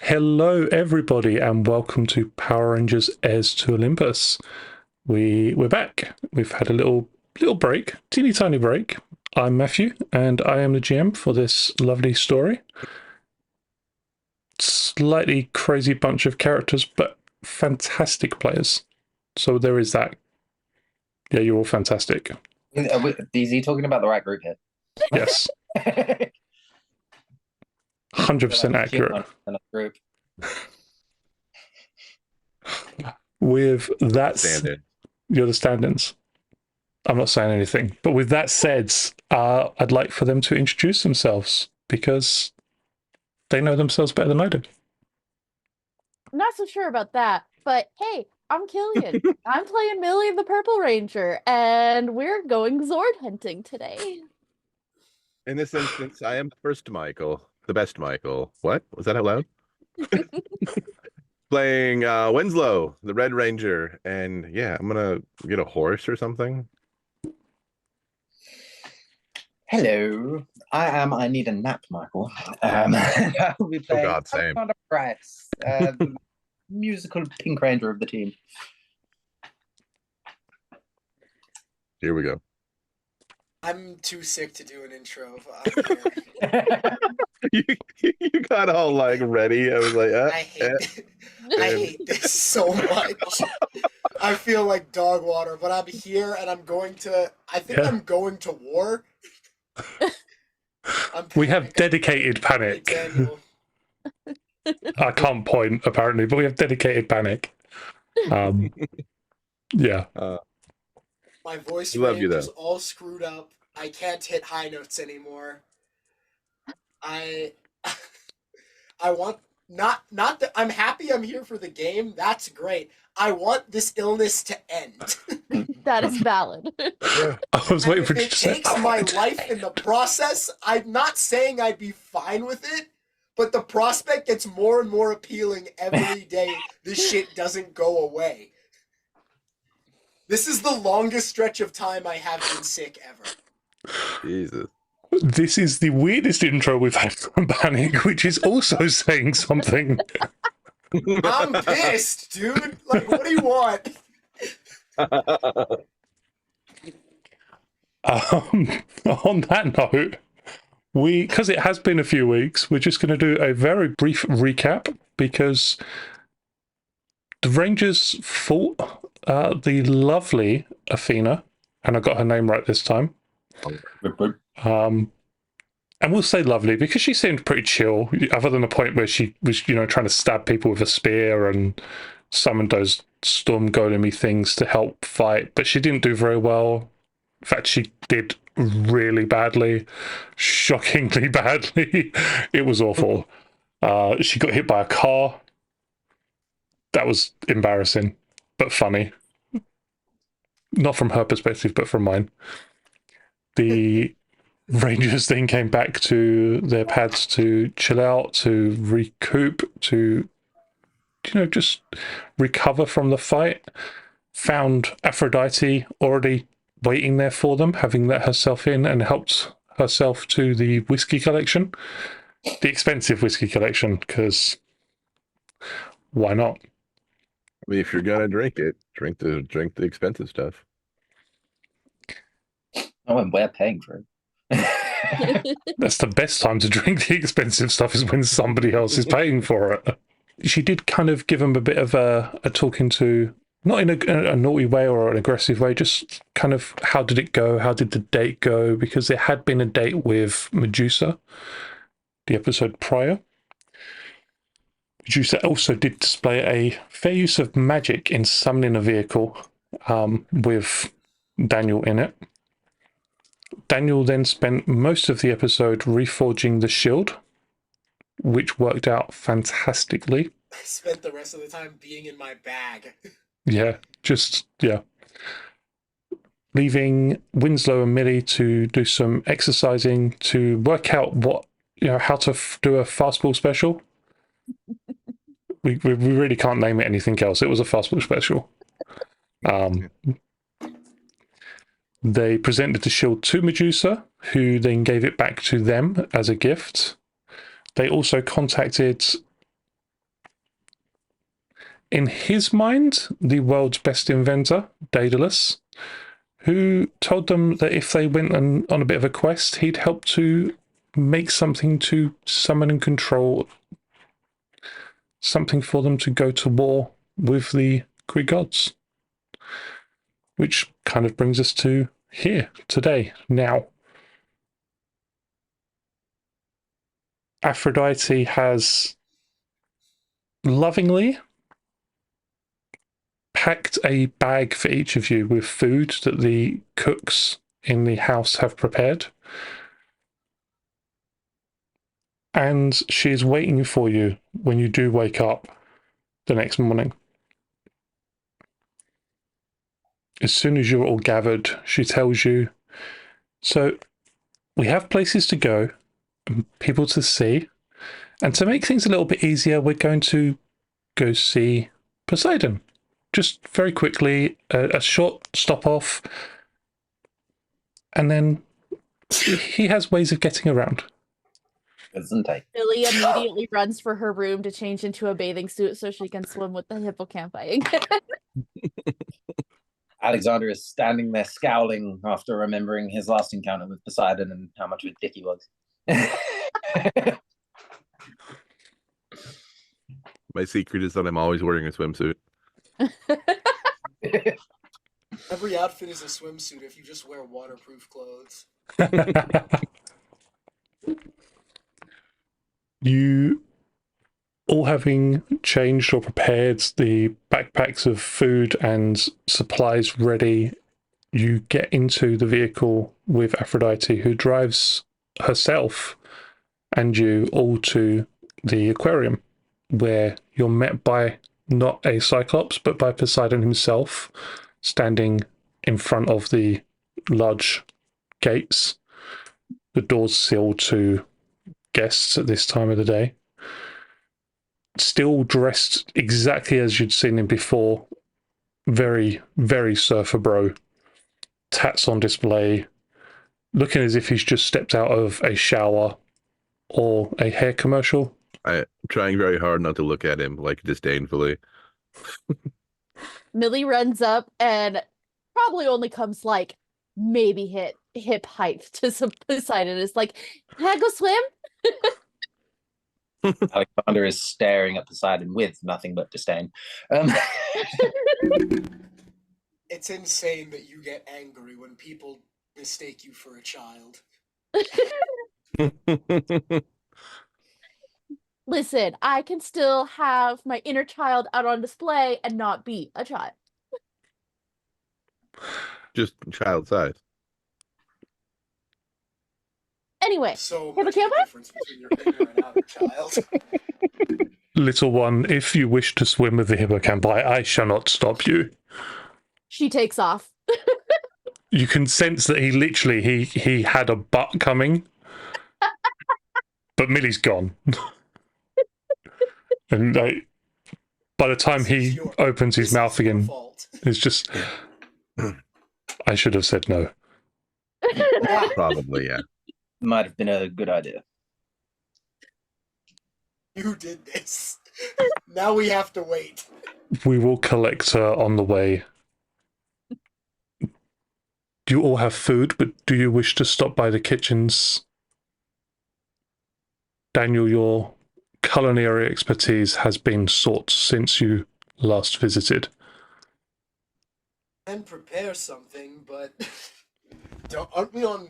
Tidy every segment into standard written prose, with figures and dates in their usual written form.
Hello, everybody, and welcome to Power Rangers Heirs to Olympus. We're back. We've had a little break, teeny tiny break. I'm Matthew, and I am the GM for this lovely story. Slightly crazy bunch of characters, but fantastic players. So there is that. Yeah, you're all fantastic. Is he talking about the right group here? Yes, 100% accurate. Group. With that, Standard. you're the stand-ins. I'm not saying anything, but with that said, I'd like for them to introduce themselves because they know themselves better than I do. I'm not so sure about that, but hey, I'm Killian. I'm playing Millie the Purple Ranger, and we're going Zord hunting today. In this instance, I am first Michael, the best Michael. What? Was that out loud? Playing Winslow, the Red Ranger, and yeah, I'm gonna get a horse or something. Hello, I need a nap, Michael. I'll be playing God, same. Price, the musical Pink Ranger of the team. Here we go. I'm too sick to do an intro. I'm you got all like ready. I was like, I hate this so much. I feel like dog water, but I'm here and I'm going to. I think I'm going to war. We have dedicated panic. I can't point apparently, but we have dedicated panic. Yeah. My voice Love you, range is though. all screwed up. I can't hit high notes anymore. I want not that I'm happy I'm here for the game. That's great. I want this illness to end. That is valid. I was waiting for if you it to say, takes my life in the process, I'm not saying I'd be fine with it, but the prospect gets more and more appealing every day this shit doesn't go away. This is the longest stretch of time I have been sick ever. Jesus. This is the weirdest intro we've had from Panic, which is also saying something. I'm pissed, dude. Like, what do you want? On that note, because it has been a few weeks, we're just going to do a very brief recap because the Rangers fought the lovely Athena, and I got her name right this time. And we'll say lovely because she seemed pretty chill, other than the point where she was, trying to stab people with a spear and summoned those storm golemy things to help fight. But she didn't do very well. In fact, she did really badly, shockingly badly. It was awful. She got hit by a car. That was embarrassing, but funny. Not from her perspective, but from mine. The Rangers then came back to their pads to chill out, to recoup, to, just recover from the fight. Found Aphrodite already waiting there for them, having let herself in and helped herself to the whiskey collection. The expensive whiskey collection, because why not? I mean, if you're gonna drink it, drink the expensive stuff. Oh, and we're paying for it. That's the best time to drink the expensive stuff, is when somebody else is paying for it. She did kind of give him a bit of a talking to, not in a naughty way or an aggressive way, just kind of how did it go? How did the date go? Because there had been a date with Medusa, the episode prior. Medusa also did display a fair use of magic in summoning a vehicle with Daniel in it. Daniel then spent most of the episode reforging the shield, which worked out fantastically. I spent the rest of the time being in my bag. Yeah. Leaving Winslow and Millie to do some exercising to work out how to do a fastball special. We really can't name it anything else. It was a fastball special. They presented the shield to Medusa, who then gave it back to them as a gift. They also contacted in his mind, the world's best inventor, Daedalus, who told them that if they went on a bit of a quest, he'd help to make something to summon and control, something for them to go to war with the Greek gods. Which kind of brings us to here, today, now. Aphrodite has lovingly packed a bag for each of you with food that the cooks in the house have prepared. And she is waiting for you when you do wake up the next morning. As soon as you're all gathered, she tells you, so we have places to go, and people to see, and to make things a little bit easier, we're going to go see Poseidon. Just very quickly, a short stop off, and then he has ways of getting around. Isn't he? Millie immediately runs for her room to change into a bathing suit so she can swim with the hippocampi. Alexander is standing there scowling after remembering his last encounter with Poseidon and how much of a dick he was. My secret is that I'm always wearing a swimsuit. Every outfit is a swimsuit if you just wear waterproof clothes. You all having changed or prepared the backpacks of food and supplies ready, you get into the vehicle with Aphrodite, who drives herself and you all to the aquarium, where you're met by not a Cyclops, but by Poseidon himself, standing in front of the large gates, the doors sealed to guests at this time of the day. Still dressed exactly as you'd seen him before. Very, very surfer bro. Tats on display. Looking as if he's just stepped out of a shower or a hair commercial. I'm trying very hard not to look at him like disdainfully. Millie runs up and probably only comes like maybe hip height to some Poseidon. Is like, can I go swim? Alexander is staring at Poseidon with nothing but disdain. It's insane that you get angry when people mistake you for a child. Listen, I can still have my inner child out on display and not be a child. Just child size. Anyway, So Have a much camera? difference between your inner and outer child. Little one, if you wish to swim with the hippocampi, I shall not stop you. she takes off. You can sense that he had a butt coming, but Millie's gone. And like, by the time he opens his mouth again, Fault. it's just, I should have said no. Probably, yeah. Might have been a good idea. You did this. Now we have to wait. We will collect her on the way. Do you all have food, but do you wish to stop by the kitchens? Daniel, your culinary expertise has been sought since you last visited. And prepare something, but aren't we on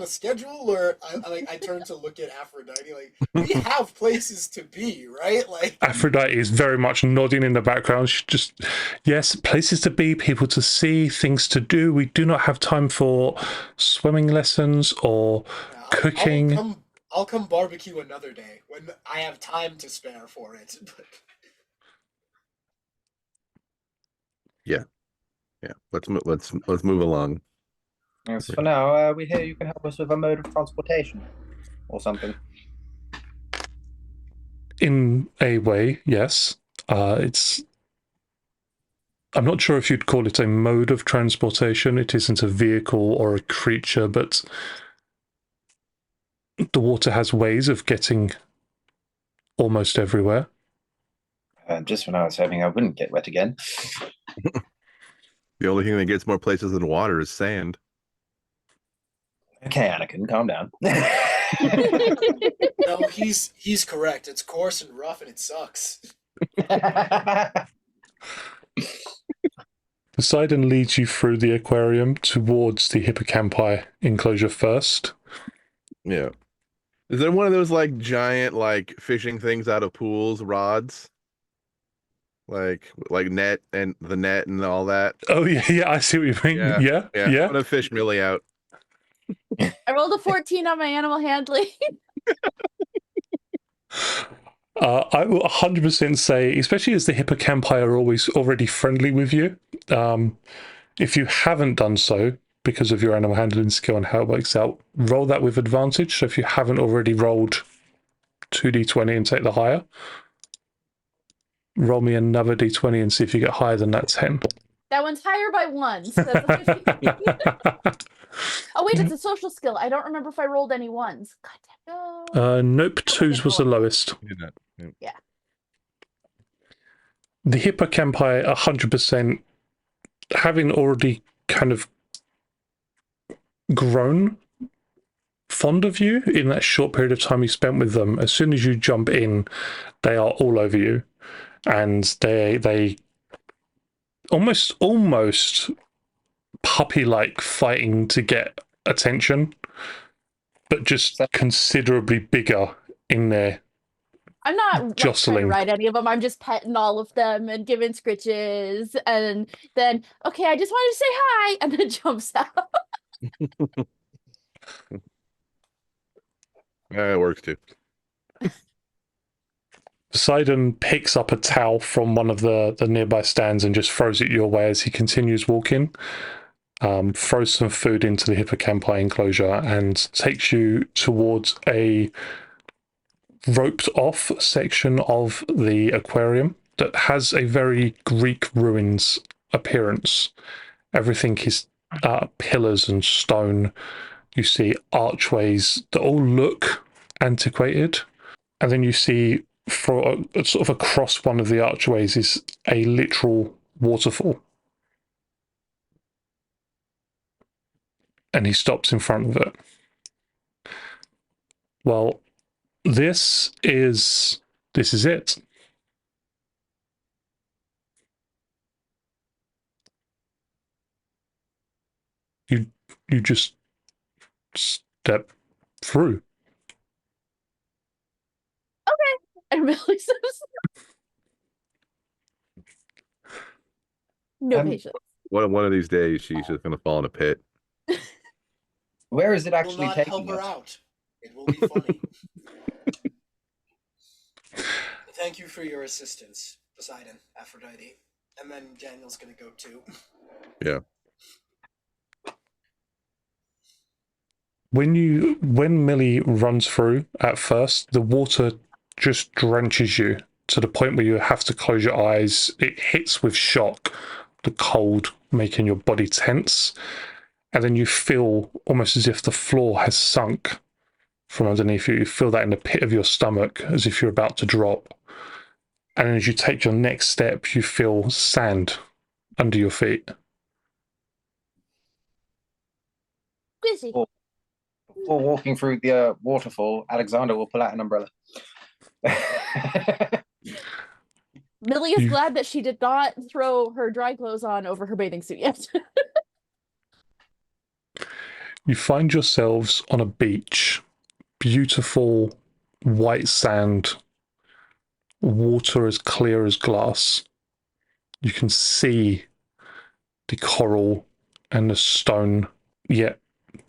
a schedule? Or I turn to look at Aphrodite like, we have places to be, right? Like, Aphrodite is very much nodding in the background. She just, yes, places to be, people to see, things to do. We do not have time for swimming lessons or cooking. I'll come barbecue another day when I have time to spare for it. Yeah. Let's move along. Yes, for now, we hear you can help us with a mode of transportation or something. In a way, yes. I'm not sure if you'd call it a mode of transportation. It isn't a vehicle or a creature, but the water has ways of getting almost everywhere. Just when I was hoping I wouldn't get wet again. The only thing that gets more places than water is sand. Okay, Anakin, calm down. No, he's correct. It's coarse and rough, and it sucks. Poseidon leads you through the aquarium towards the hippocampi enclosure first. Yeah. Is there one of those like giant like fishing things out of pools, rods? Like net and the net and all that? Oh yeah, I see what you mean. Yeah. I'm gonna fish Millie out. I rolled a 14 on my animal handling. I will 100% say, especially as the hippocampi are always already friendly with you, if you haven't done so because of your animal handling skill and how it works out, roll that with advantage. So if you haven't already rolled 2d20 and take the higher, roll me another d20 and see if you get higher than that 10. That one's higher by 1. So that's a 15. Oh wait, it's a social skill. I don't remember if I rolled any 1s. God damn. Nope, 2s was the lowest. Yeah. The hippocampi 100%, having already kind of grown fond of you in that short period of time you spent with them, as soon as you jump in, they are all over you. And they almost puppy-like fighting to get attention, but just considerably bigger in their I'm not like, jostling. trying to ride any of them. I'm just petting all of them and giving scritches, and then okay, I just wanted to say hi, and then jumps out. Yeah, it works too. Poseidon picks up a towel from one of the nearby stands and just throws it your way as he continues walking. Throws some food into the hippocampi enclosure and takes you towards a roped off section of the aquarium that has a very Greek ruins appearance. Everything is pillars and stone. You see archways that all look antiquated, and then you see for sort of across one of the archways is a literal waterfall. And he stops in front of it. Well, this is it. You just step through. And Millie says, "No patience." One of these days, she's just gonna fall in a pit. Where is it Will actually not help taking her us? out. It will be funny. Thank you for your assistance, Poseidon, Aphrodite. And then Daniel's gonna go too. Yeah. When Millie runs through at first, the water just drenches you to the point where you have to close your eyes. It hits with shock, the cold making your body tense, and then you feel almost as if the floor has sunk from underneath you. You feel that in the pit of your stomach, as if you're about to drop. And as you take your next step, you feel sand under your feet. Busy. Oh. Before walking through the waterfall, Alexander will pull out an umbrella. Millie is You- glad that she did not throw her dry clothes on over her bathing suit yet. You find yourselves on a beach, beautiful white sand, water as clear as glass. You can see the coral and the stone, yet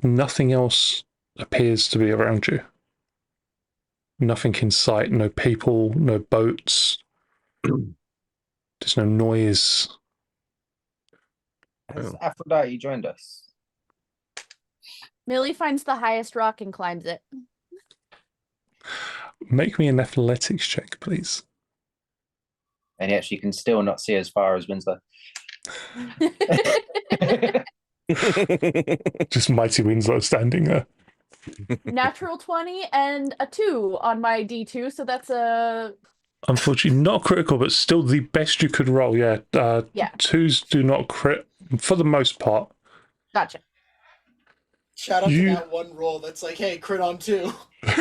nothing else appears to be around you. Nothing in sight, no people, no boats. There's no noise. Has Aphrodite joined us? Millie finds the highest rock and climbs it. Make me an athletics check, please. And yet she can still not see as far as Winslow. Just mighty Winslow standing there. Natural 20 and a 2 on my D2, so that's a Unfortunately, not critical, but still the best you could roll. Yeah. Yeah. 2s do not crit for the most part. Gotcha. Shout out You- to that one roll that's like, hey, crit on 2.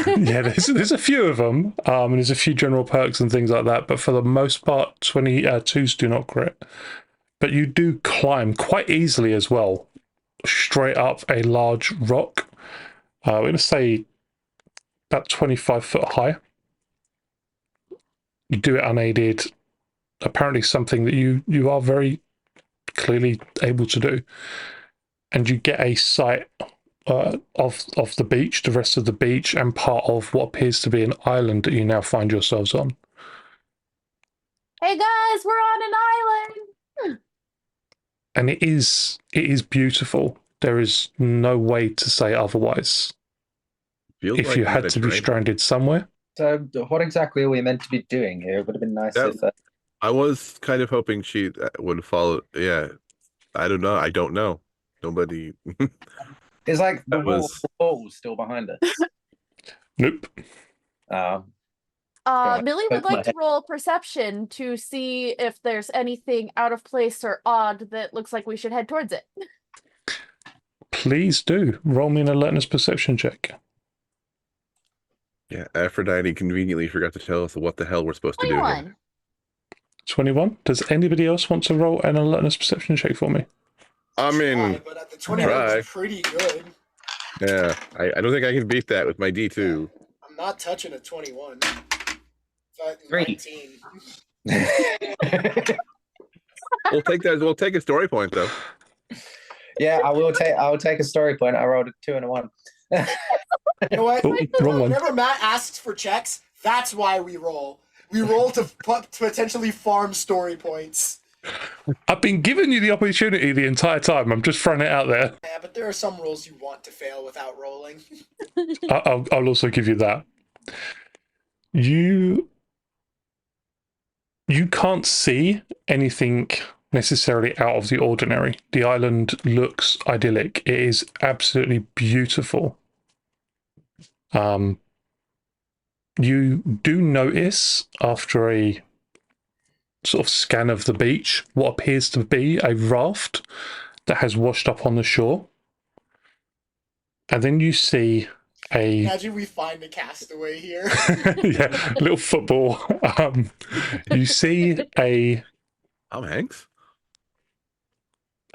Yeah, there's a few of them, and there's a few general perks and things like that. But for the most part, 2s do not crit. But you do climb quite easily as well, straight up a large rock. We're going to say about 25 foot high. You do it unaided. Apparently, something that you are very clearly able to do, and you get a sight of the beach, the rest of the beach, and part of what appears to be an island that you now find yourselves on. Hey guys, we're on an island. And it is beautiful. There is no way to say otherwise. Feels If like you an had to be adventure, eh? stranded somewhere, So, what exactly are we meant to be doing here? It would have been nice Yeah. if I was kind of hoping she would follow. Yeah, I don't know. I don't know. Nobody. it's like the That wall, was- the wall's still behind us. nope. on, Millie would poke my like to roll perception to see if there's anything out of place or odd that looks like we should head towards it. Please do. Roll me an alertness perception check. Yeah, Aphrodite conveniently forgot to tell us what the hell we're supposed to do here. 21. 21. Does anybody else want to roll an alertness perception check for me? I mean, But at the 21 try. is pretty good. yeah, I don't think I can beat that with my D2. I'm not touching a 21. But 3. 19. We'll take that. We'll take a story point though. Yeah, I will take a story point. I rolled a 2 and a 1. You know what? Oh, wrong one. Whenever Matt asks for checks, that's why we roll. We roll to potentially farm story points. I've been giving you the opportunity the entire time. I'm just throwing it out there. Yeah, but there are some rolls you want to fail without rolling. I'll also give you that. You can't see anything necessarily out of the ordinary. The island looks idyllic. It is absolutely beautiful. You do notice after a sort of scan of the beach what appears to be a raft that has washed up on the shore. And then you see a Imagine we find a castaway here. yeah, little football. You see a Tom Hanks.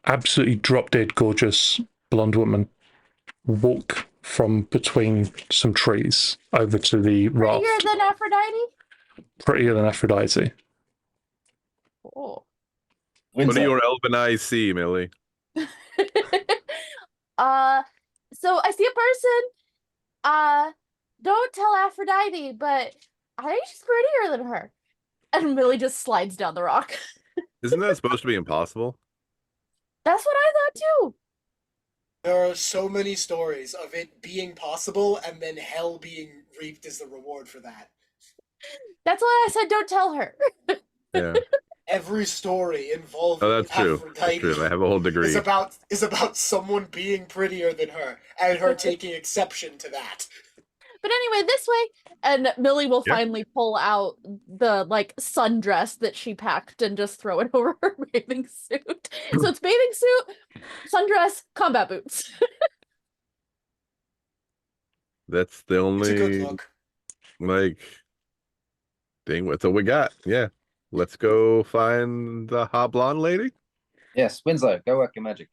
absolutely drop dead gorgeous blonde woman walk from between some trees over to the raft. Prettier than Aphrodite? Prettier than Aphrodite. Oh. What do your elven eyes see, Millie? So I see a person. Don't tell Aphrodite, but I think she's prettier than her. And Millie just slides down the rock. Isn't that supposed to be impossible? That's what I thought too. There are so many stories of it being possible and then hell being reaped as the reward for that. That's why I said don't tell her. Yeah. Every story involving Oh, that's true. Aphrodite That's true. I have a whole degree. is about someone being prettier than her and her taking exception to that. But anyway, this way, and Millie will Yeah. finally pull out the sundress that she packed and just throw it over her bathing suit. So it's bathing suit, sundress, combat boots. That's the It's a good only look. thing. That's all we got. Yeah. Let's go find the hot blonde lady. Yes, Winslow, go work your magic.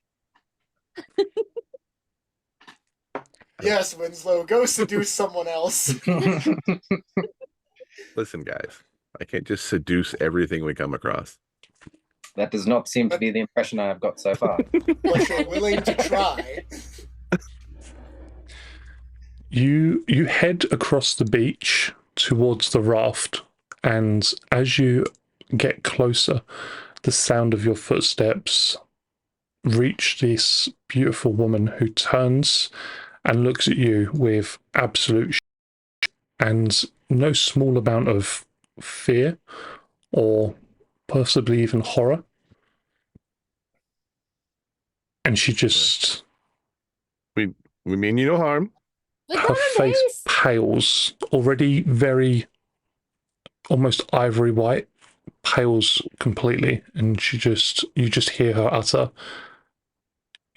Yes, Winslow, go seduce someone else. Listen, guys, I can't just seduce everything we come across. That does not seem to be the impression I have got so far. But you're willing to try. You head across the beach towards the raft, and as you get closer, the sound of your footsteps reach this beautiful woman who turns and looks at you with absolute and no small amount of fear or possibly even horror. And she just, We mean you no harm. We her got a face mace. pales, already very almost ivory white, pales completely, and you just hear her utter,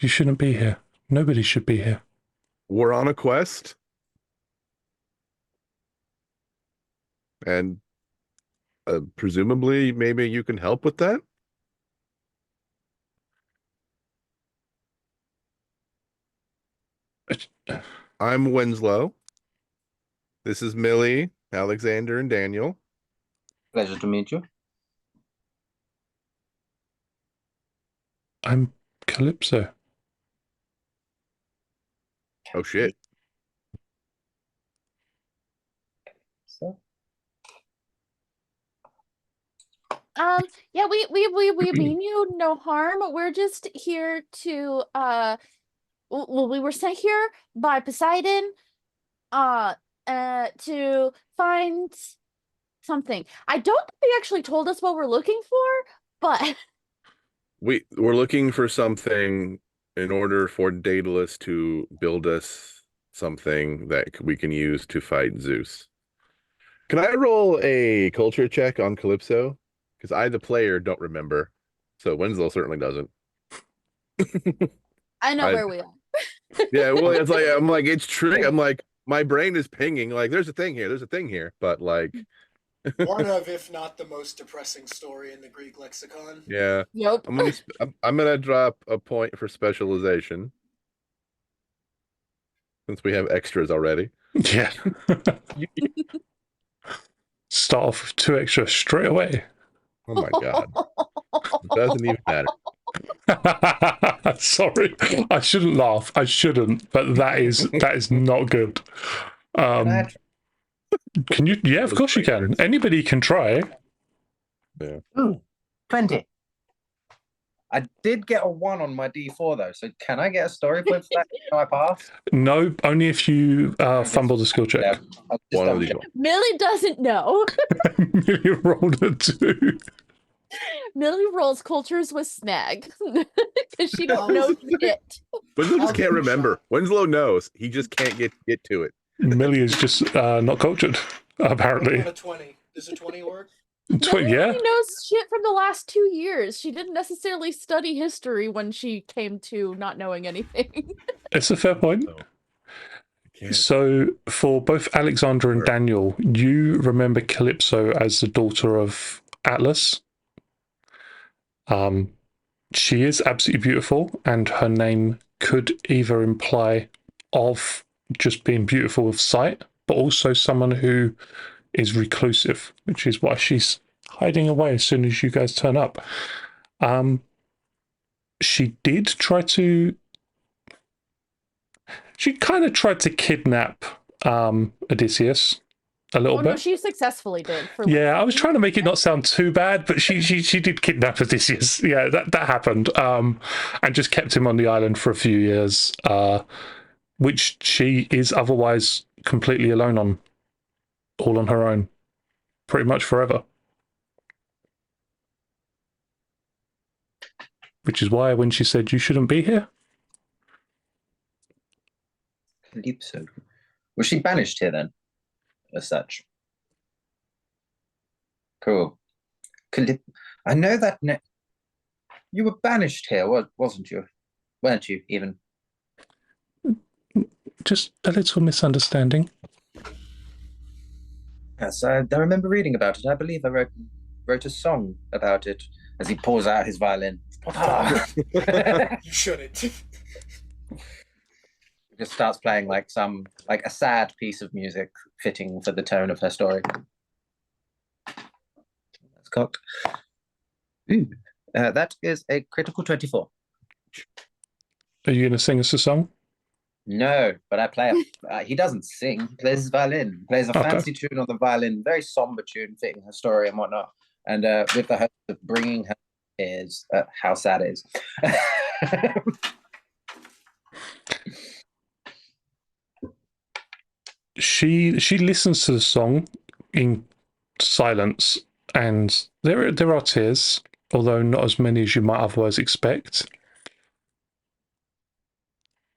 "You shouldn't be here. Nobody should be here." We're on a quest. And presumably, maybe you can help with that? I'm Winslow. This is Millie, Alexander, and Daniel. Pleasure to meet you. I'm Calypso. Oh shit. So, Yeah, we mean you no harm. We're just here to well, we were sent here by Poseidon to find something. I don't think they actually told us what we're looking for, but We're looking for something in order for Daedalus to build us something that we can use to fight Zeus. Can I roll a culture check on Calypso? Because I, the player, don't remember. So Winslow certainly doesn't. I know where we are. Yeah, well, it's like I'm like it's trick. I'm like my brain is pinging. Like there's a thing here. There's a thing here. But like, One of, if not the most depressing story in the Greek lexicon. yeah, Yep. I'm gonna drop a point for specialization since we have extras already. Yeah. Start off with 2 extra straight away. Oh my god, it doesn't even matter. Sorry, I shouldn't laugh. I shouldn't, but that is not good. can I Can you? Yeah, of course you can. Anybody can try. Ooh, 20. I did get a 1 on my D4 though, so can I get a story point for that? Can I pass? No, only if you fumble the skill check. Yeah, I'll just One of double these. check. Millie doesn't know. You rolled a 2. Millie rolls cultures with snag because she don't know shit. Winslow just can't remember. Winslow knows. He just can't get to it. Millie is just not cultured, apparently. On a 20. Does a 20 work? Millie Yeah. only knows shit from the last 2 years. She didn't necessarily study history when she came to not knowing anything. It's a fair point. So, I can't. So, for both Alexander and Daniel, you remember Calypso as the daughter of Atlas. She is absolutely beautiful, and her name could either imply of just being beautiful of sight, but also someone who is reclusive, which is why she's hiding away as soon as you guys turn up. She did try to... She kind of tried to kidnap Odysseus a little Oh bit. no, she successfully did. Yeah, I was trying to make it not sound too bad, but she did kidnap Odysseus. Yeah, that happened. And just kept him on the island for a few years, which she is otherwise completely alone on, all on her own, pretty much forever. Which is why when she said you shouldn't be here, Calypso. Was she banished here then? As such. Cool. I know that you were banished here, wasn't you? Weren't you even? just a little misunderstanding. Yes, I remember reading about it. I believe I wrote a song about it as he pours out his violin. You shouldn't. Just starts playing like a sad piece of music fitting for the tone of her story. That's cocked. Ooh, that is a critical 24. Are you going to sing us a song? No, but I play. He doesn't sing. He plays his violin. He plays a Okay. fancy tune on the violin, very somber tune, fitting her story and whatnot. And with the hope of bringing her ears, how sad it is. She listens to the song in silence, and there are tears, although not as many as you might otherwise expect.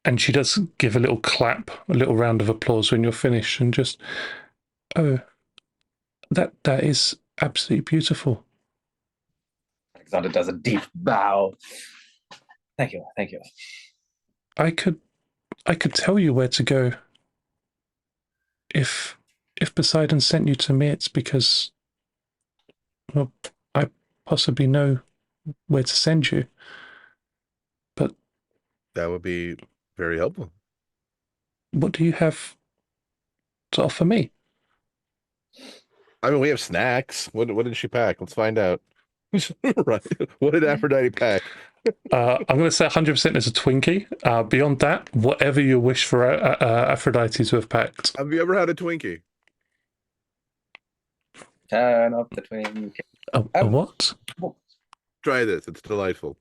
And she does give a little clap, a little round of applause when you're finished, and just, oh, That is absolutely beautiful. Alexander does a deep bow. Thank you. I could tell you where to go if Poseidon sent you to me. It's because, well, I possibly know where to send you. But That would be very helpful. what do you have to offer me? I mean, we have snacks. What did she pack? Let's find out. Right. What did Aphrodite pack? I'm going to say 100% is a Twinkie. Beyond that, whatever you wish for Aphrodite to have packed. Have you ever had a Twinkie? Turn off the twin. A what? Try this. It's delightful.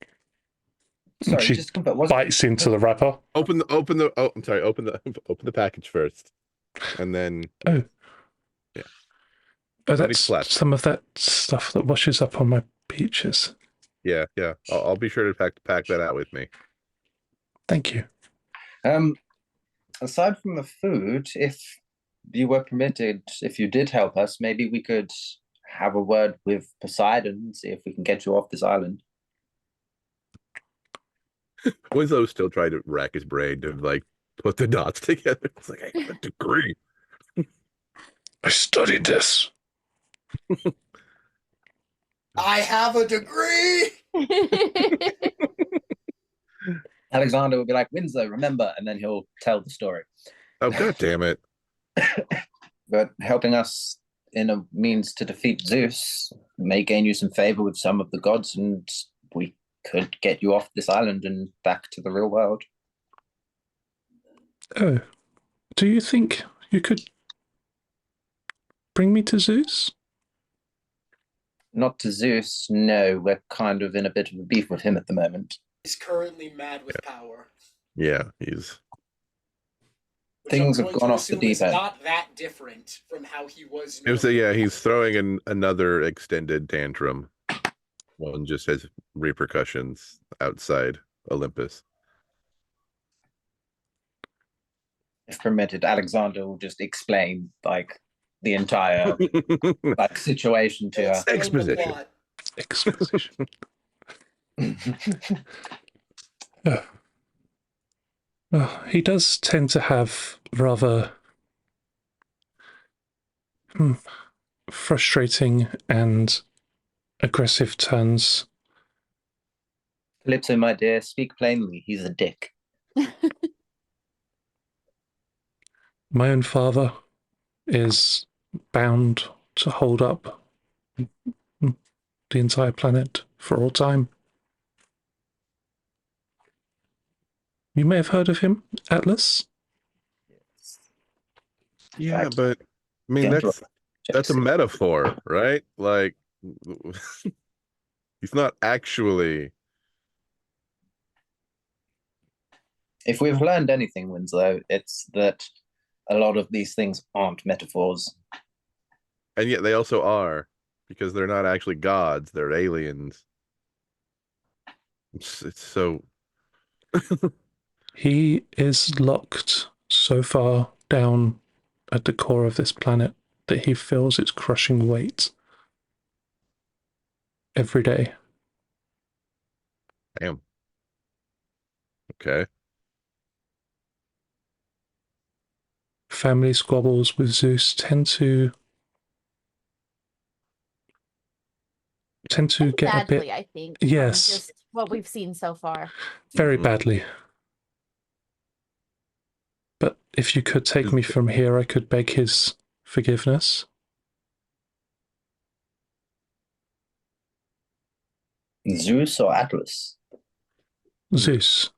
Sorry, She just confirm. bites into the wrapper. Open the oh, I'm sorry, open the package first. And then Oh. Yeah. Oh, Let me that's slap. some of that stuff that washes up on my peaches. Yeah. I'll be sure to pack that out with me. Thank you. Aside from the food, if you were permitted, if you did help us, maybe we could have a word with Poseidon and see if we can get you off this island. Winslow still trying to rack his brain to like put the dots together. It's like, I got a degree. I studied this. I have a degree. Alexander will be like, Winslow, remember, and then he'll tell the story. Oh, god damn it. But helping us in a means to defeat Zeus may gain you some favor with some of the gods, and we could get you off this island and back to the real world. Oh, do you think you could bring me to Zeus? Not to Zeus, no. We're kind of in a bit of a beef with him at the moment. He's currently mad with power. Yeah, he's Which Things I'm have going gone to off the assume deep is end. not that different from how he was. he's throwing in another extended tantrum. One just has repercussions outside Olympus. If permitted, Alexander will just explain like the entire like situation to her. Explain the Exposition. plot. Exposition. He does tend to have rather frustrating and aggressive turns. Calypso, my dear, speak plainly. He's a dick. My own father is bound to hold up the entire planet for all time. You may have heard of him, Atlas. Yeah, Fact. but I mean that's a metaphor, right? Like he's not actually. If we've learned anything, Winslow, it's that a lot of these things aren't metaphors. And yet they also are, because they're not actually gods, they're aliens. It's so He is locked so far down at the core of this planet that he feels its crushing weight every day. damn. Okay. Family squabbles with Zeus tend to get badly, a bit I think. Yes. From just what we've seen so far. very Mhm. badly. But if you could take me from here, I could beg his forgiveness. Zeus or Atlas? Zeus.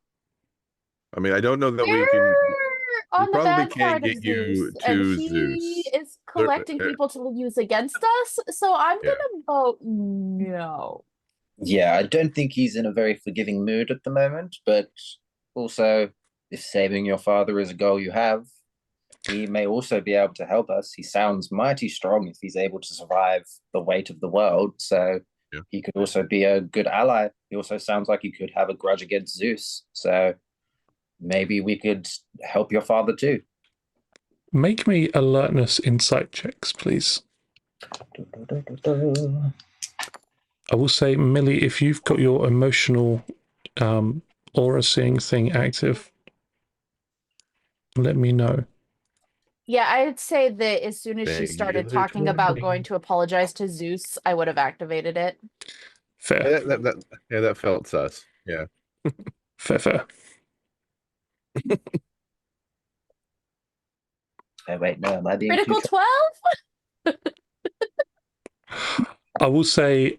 I mean, I don't know that we We're can. on the probably bad can't side get of you Zeus, to and he Zeus. is collecting people to use against us. So I'm Yeah. gonna vote no. Yeah, I don't think he's in a very forgiving mood at the moment, but also, if saving your father is a goal you have, he may also be able to help us. He sounds mighty strong if he's able to survive the weight of the world, so Yeah. he could also be a good ally. He also sounds like he could have a grudge against Zeus, so maybe we could help your father too. Make me alertness insight checks, please. I will say, Millie, if you've got your emotional aura seeing thing active, let me know. Yeah, I'd say that as soon as she started Singular talking about 20. going to apologize to Zeus, I would have activated it. Fair. That felt sus. Yeah. Fair. Oh, wait, no, am I being too Critical 12? I will say,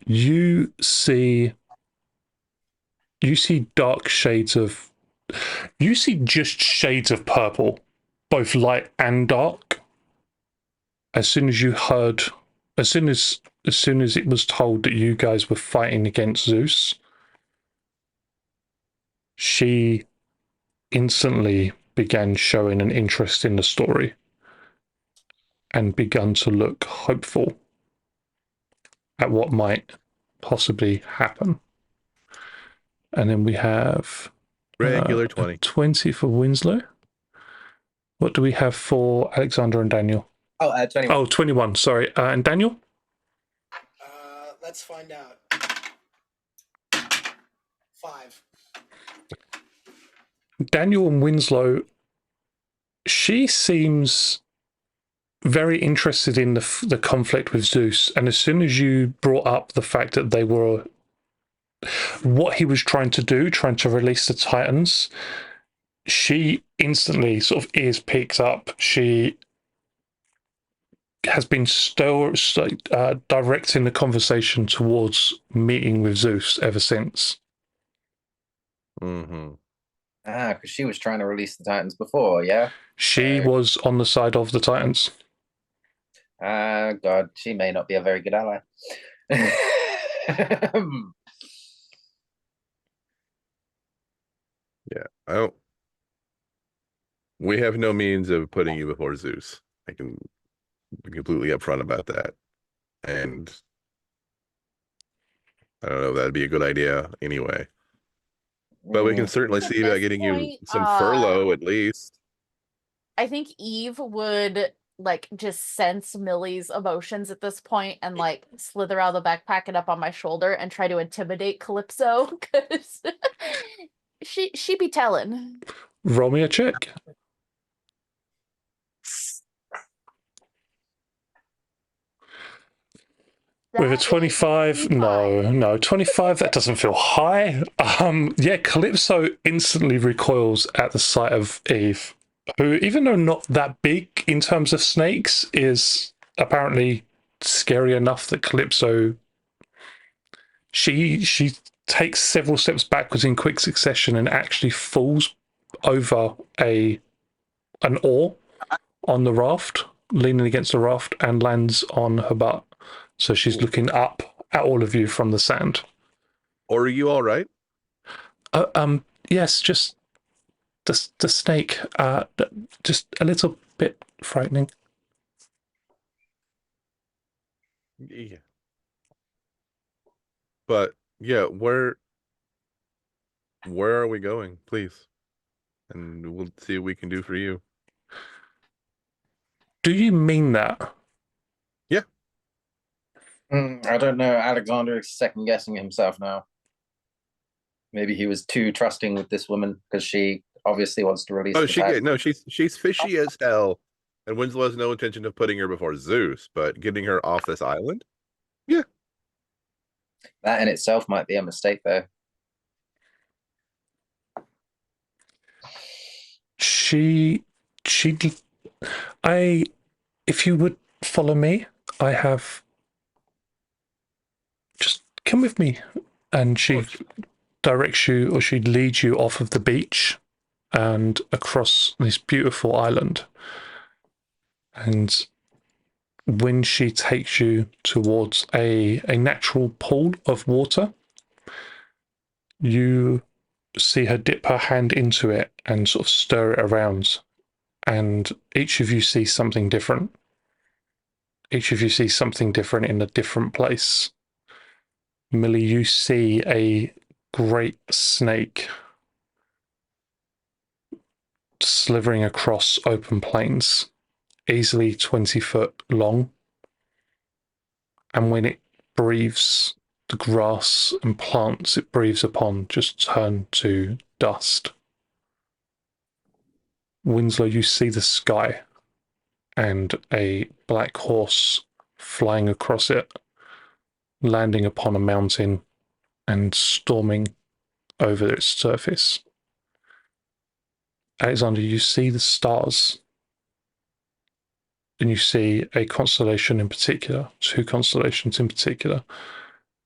you see dark shades of, you see just shades of purple, both light and dark. As soon as it was told that you guys were fighting against Zeus, she instantly began showing an interest in the story and begun to look hopeful at what might possibly happen. And then we have Regular 20. 20 for Winslow. What do we have for Alexander and Daniel? 21. Oh, 21, sorry. And Daniel? Let's find out. 5. Daniel and Winslow, she seems very interested in the conflict with Zeus. And as soon as you brought up the fact that they were, what he was trying to do, trying to release the Titans, she instantly sort of ears peaked up. She has been directing the conversation towards meeting with Zeus ever since. Mm-hmm. Because she was trying to release the Titans before, yeah? She was on the side of the Titans. God, she may not be a very good ally. Yeah. We have no means of putting you before Zeus. I can be completely upfront about that. And I don't know if that'd be a good idea anyway. But we can certainly At see about this getting you point, some furlough at least. I think Eve would like just sense Millie's emotions at this point and like slither out of the backpack and up on my shoulder and try to intimidate Calypso because she be telling. Roll me a check. With a That is 25, 25. no, 25, that doesn't feel high. Yeah, Calypso instantly recoils at the sight of Eve, who, even though not that big in terms of snakes, is apparently scary enough that Calypso, she takes several steps backwards in quick succession and actually falls over an oar on the raft, leaning against the raft, and lands on her butt. So she's looking up at all of you from the sand. Or are you all right? Yes, just the snake. Just a little bit frightening. Yeah. But yeah, where are we going, please? And we'll see what we can do for you. Do you mean that? Yeah. I don't know. Alexander is second guessing himself now. Maybe he was too trusting with this woman because she obviously wants to release. Oh, she's fishy as hell. And Winslow has no intention of putting her before Zeus, but getting her off this island? Yeah. That in itself might be a mistake, though. If you would follow me, I have. Just come with me. And she directs you, or she leads you off of the beach and across this beautiful island. And when she takes you towards a natural pool of water, you see her dip her hand into it and sort of stir it around. And each of you see something different. Each of you see something different in a different place. Millie, you see a great snake slithering across open plains, easily 20 foot long, and when it breathes, the grass and plants it breathes upon just turn to dust. Winslow, you see the sky and a black horse flying across it, landing upon a mountain and storming over its surface. Alexander, you see the stars, and you see a constellation in particular, two constellations in particular,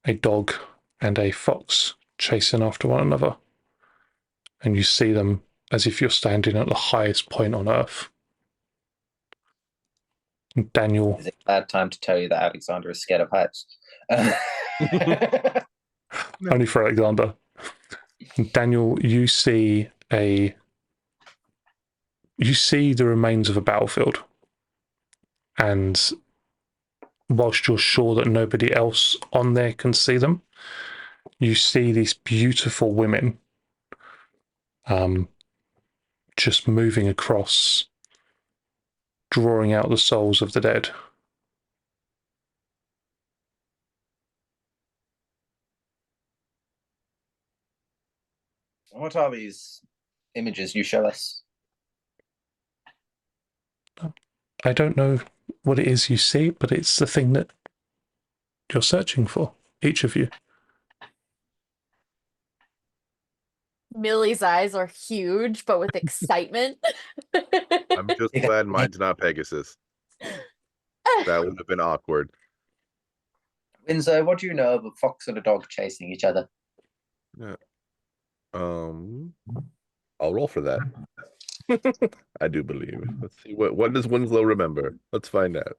a dog and a fox chasing after one another. And you see them as if you're standing at the highest point on Earth. And Daniel, Is it a bad time to tell you that Alexander is scared of heights? only for Alexander. And Daniel, you see the remains of a battlefield. And whilst you're sure that nobody else on there can see them, you see these beautiful women just moving across, drawing out the souls of the dead. What are these images you show us? I don't know what it is you see, but it's the thing that you're searching for, each of you. Millie's eyes are huge, but with excitement. I'm just glad mine's not Pegasus. That would have been awkward. Winslow, what do you know of a fox and a dog chasing each other? I'll roll for that. I do believe. Let's see what does Winslow remember? Let's find out.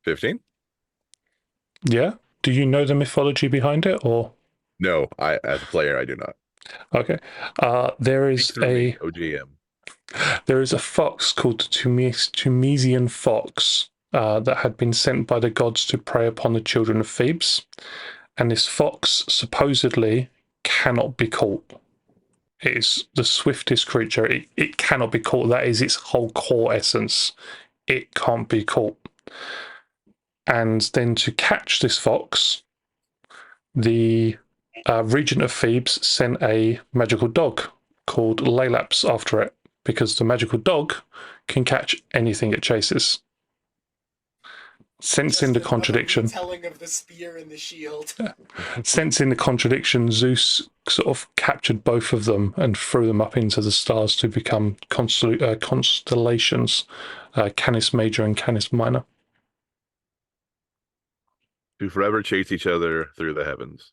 $15? Yeah? Do you know the mythology behind it, or? No, as a player I do not. Okay. There is OGM. There is a fox called the Tunisian fox that had been sent by the gods to prey upon the children of Thebes. And this fox supposedly cannot be caught. It is the swiftest creature. It cannot be caught. That is its whole core essence. It can't be caught. And then to catch this fox, the regent of Thebes sent a magical dog called Laelaps after it, because the magical dog can catch anything it chases. Sensing the contradiction. Telling of the spear and the shield. Sensing the contradiction, Zeus sort of captured both of them and threw them up into the stars to become constellations, Canis Major and Canis Minor. To forever chase each other through the heavens.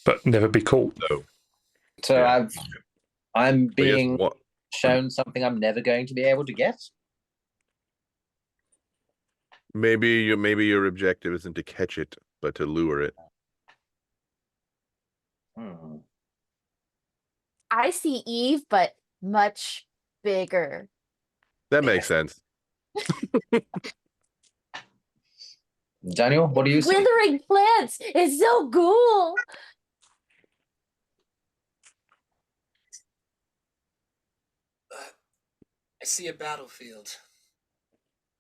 But never be caught. So Yeah. I'm being shown something I'm never going to be able to get. Maybe your objective isn't to catch it, but to lure it. I see Eve, but much bigger. That makes sense. Daniel, what do you see? Withering plants is so cool. I see a battlefield,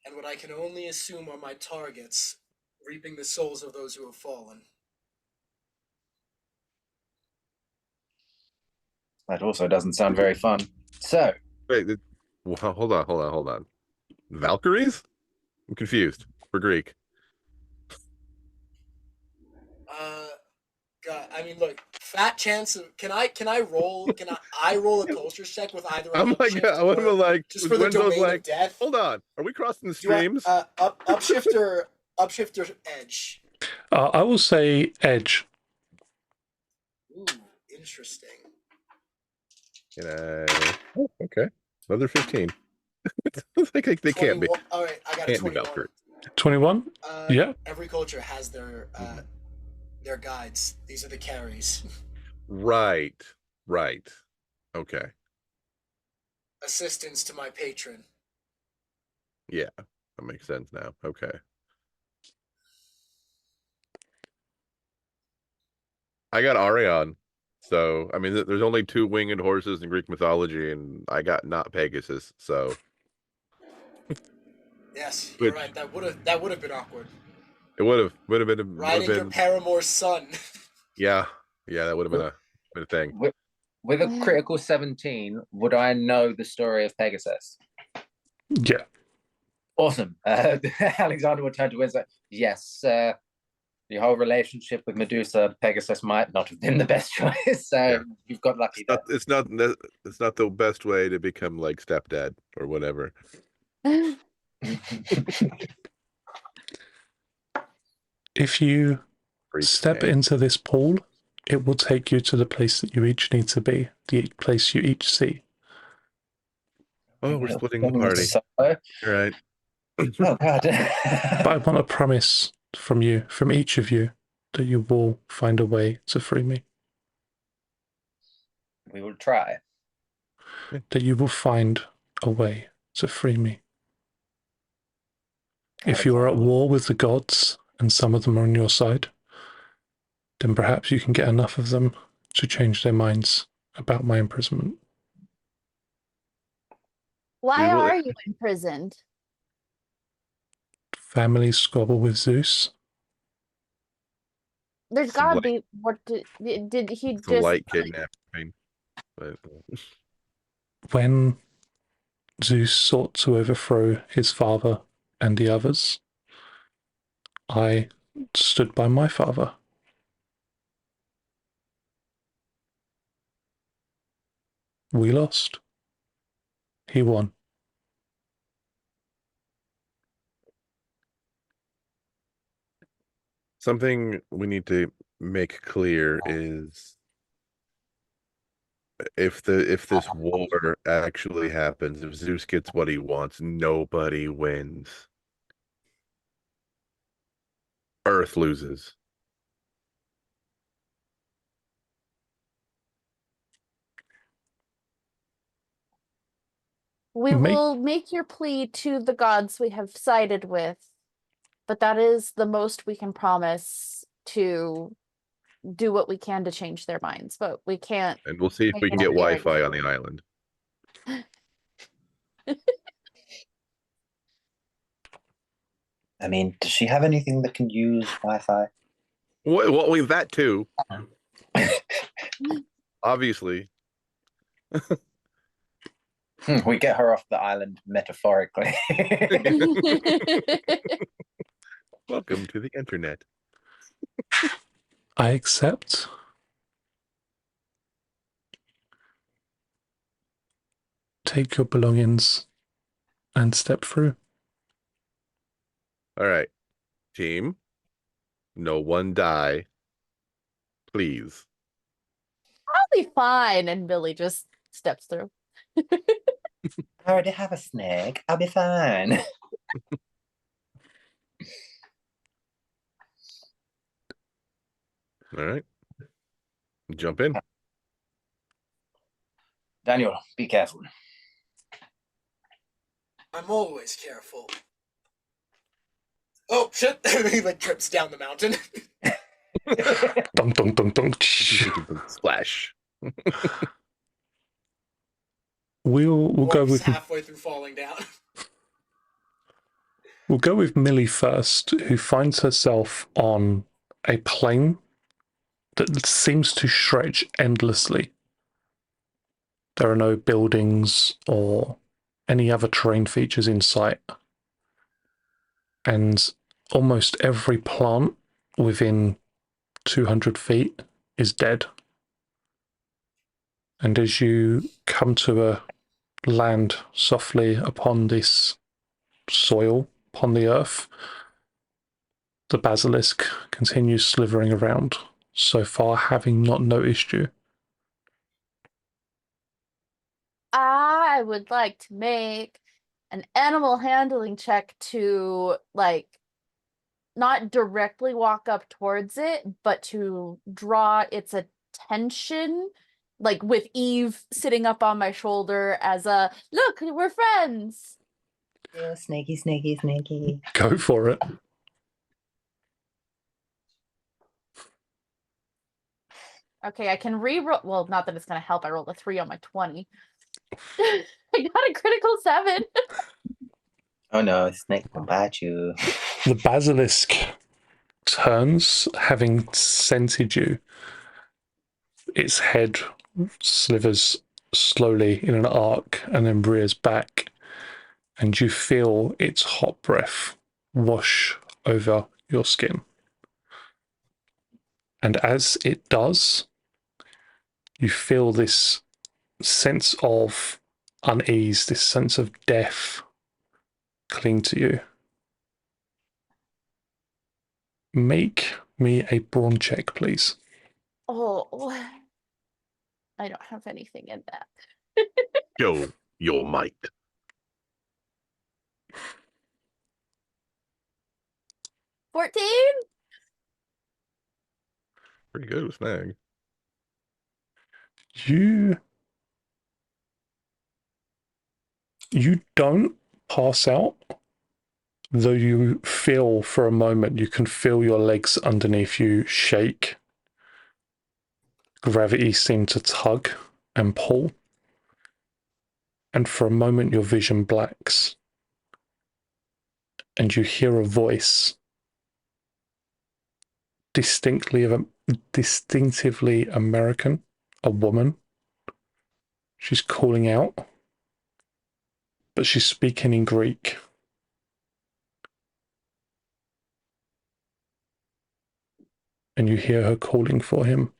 and what I can only assume are my targets, reaping the souls of those who have fallen. That also doesn't sound very fun. So, Wait, hold on. Valkyries? I'm confused. For Greek. God, I mean, look, fat chance of can I roll? Can I roll a culture check with either? I'm like, just for the domain of death. Hold on, are we crossing the Do I, streams? upshift or edge? I will say edge. Ooh, interesting. Oh, okay, another 15. It's like they can't be. All right, I got a 21. 21. Yeah. Every culture has their guides. These are the carries. Right. Okay. Assistance to my patron. Yeah, that makes sense now. Okay. I got Arion. So, I mean, there's only 2 winged horses in Greek mythology, and I got not Pegasus. So, Yes, you're which right. That would have been awkward. it would Riding have your been, paramour's son. yeah, that would have been a thing. With a critical 17, would I know the story of Pegasus? Yeah. Awesome. Alexander would turn to Winslow. Yes, the whole relationship with Medusa, Pegasus might not have been the best choice. So Yeah. you've got lucky there. It's not the best way to become like stepdad or whatever. If you Freak step man. into this pool, it will take you to the place that you each need to be, the place you each see. Oh, we're splitting the party. Solo. You're right. Oh God. But I want a promise from you, from each of you, that you will find a way to free me. We will try. That you will find a way to free me. If you are at war with the gods, and some of them are on your side, then perhaps you can get enough of them to change their minds about my imprisonment. Why will- are you imprisoned? Families squabble with Zeus. There's Some gotta light- be. What did he Some just? light kidnapping. But When Zeus sought to overthrow his father and the others, I stood by my father. We lost. He won. something we need to make clear is if this war actually happens, if Zeus gets what he wants, nobody wins. Earth loses. We will make your plea to the gods we have sided with, but that is the most we can promise to do what we can to change their minds. But we can't. And we'll see if we can get Wi-Fi on the island. I mean, does she have anything that can use Wi-Fi? Well, that too. Obviously. We get her off the island metaphorically. Welcome to the internet. I accept. Take your belongings and step through. All right, team. No one die. Please. I'll be fine. And Billy just steps through. I already have a snake. I'll be fine. All right. Jump in. Daniel, be careful. I'm always careful. Oh shit! He like trips down the mountain. Dunk, dunk, dunk, dunk. Splash. We'll go Walks with halfway through falling down. we'll go with Millie first, who finds herself on a plane that seems to stretch endlessly. There are no buildings or any other terrain features in sight. And almost every plant within 200 feet is dead. And as you come to a land softly upon this soil, upon the earth, the basilisk continues slithering around, so far having not noticed you. I would like to make an animal handling check to, like, not directly walk up towards it, but to draw its attention, like with Eve sitting up on my shoulder as a, look, we're friends. Yeah, snaky, snaky, snaky. Go for it. Okay, I can re-roll. Well, not that it's going to help. I rolled a 3 on my 20. I got a critical 7. Oh no, snake will bite you. The basilisk turns, having scented you. Its head slithers slowly in an arc and then rears back, and you feel its hot breath wash over your skin. And as it does, you feel this sense of unease, this sense of death cling to you. Make me a brawn check, please. Oh, I don't have anything in that. Show your might. 14? Pretty good with snag. You don't pass out, though you feel for a moment, you can feel your legs underneath you shake. Gravity seemed to tug and pull. And for a moment, your vision blacks. And you hear a voice distinctively American, a woman. She's calling out, but she's speaking in Greek. And you hear her calling for him.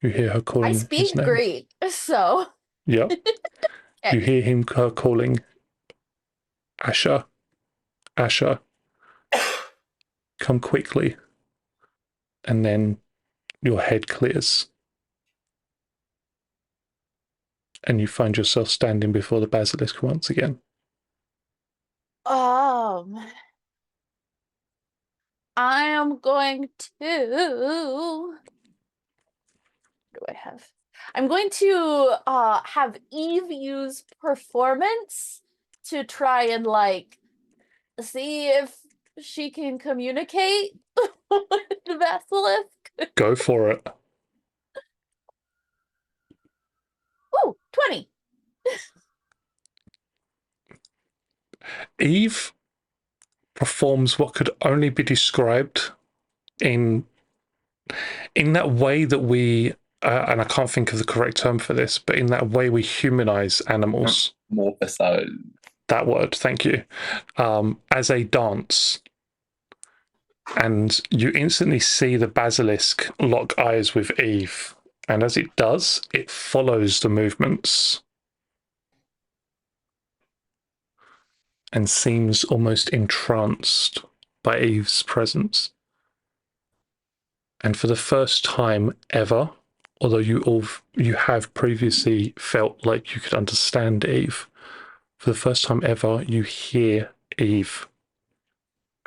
You hear her calling I his speak name. Greek, so. Yep. Okay. You hear her calling, Asher, Asher, come quickly. And then your head clears. And you find yourself standing before the basilisk once again. I am going to. What do I have? I'm going to have Eve use performance to try and like see if she can communicate with the basilisk. Go for it. Ooh, 20. Eve performs what could only be described in that way that we, and I can't think of the correct term for this, but in that way we humanize animals. Morphosize. That word, thank you. As a dance. And you instantly see the basilisk lock eyes with Eve. And as it does, it follows the movements and seems almost entranced by Eve's presence. And for the first time ever, although you have previously felt like you could understand Eve, for the first time ever, you hear Eve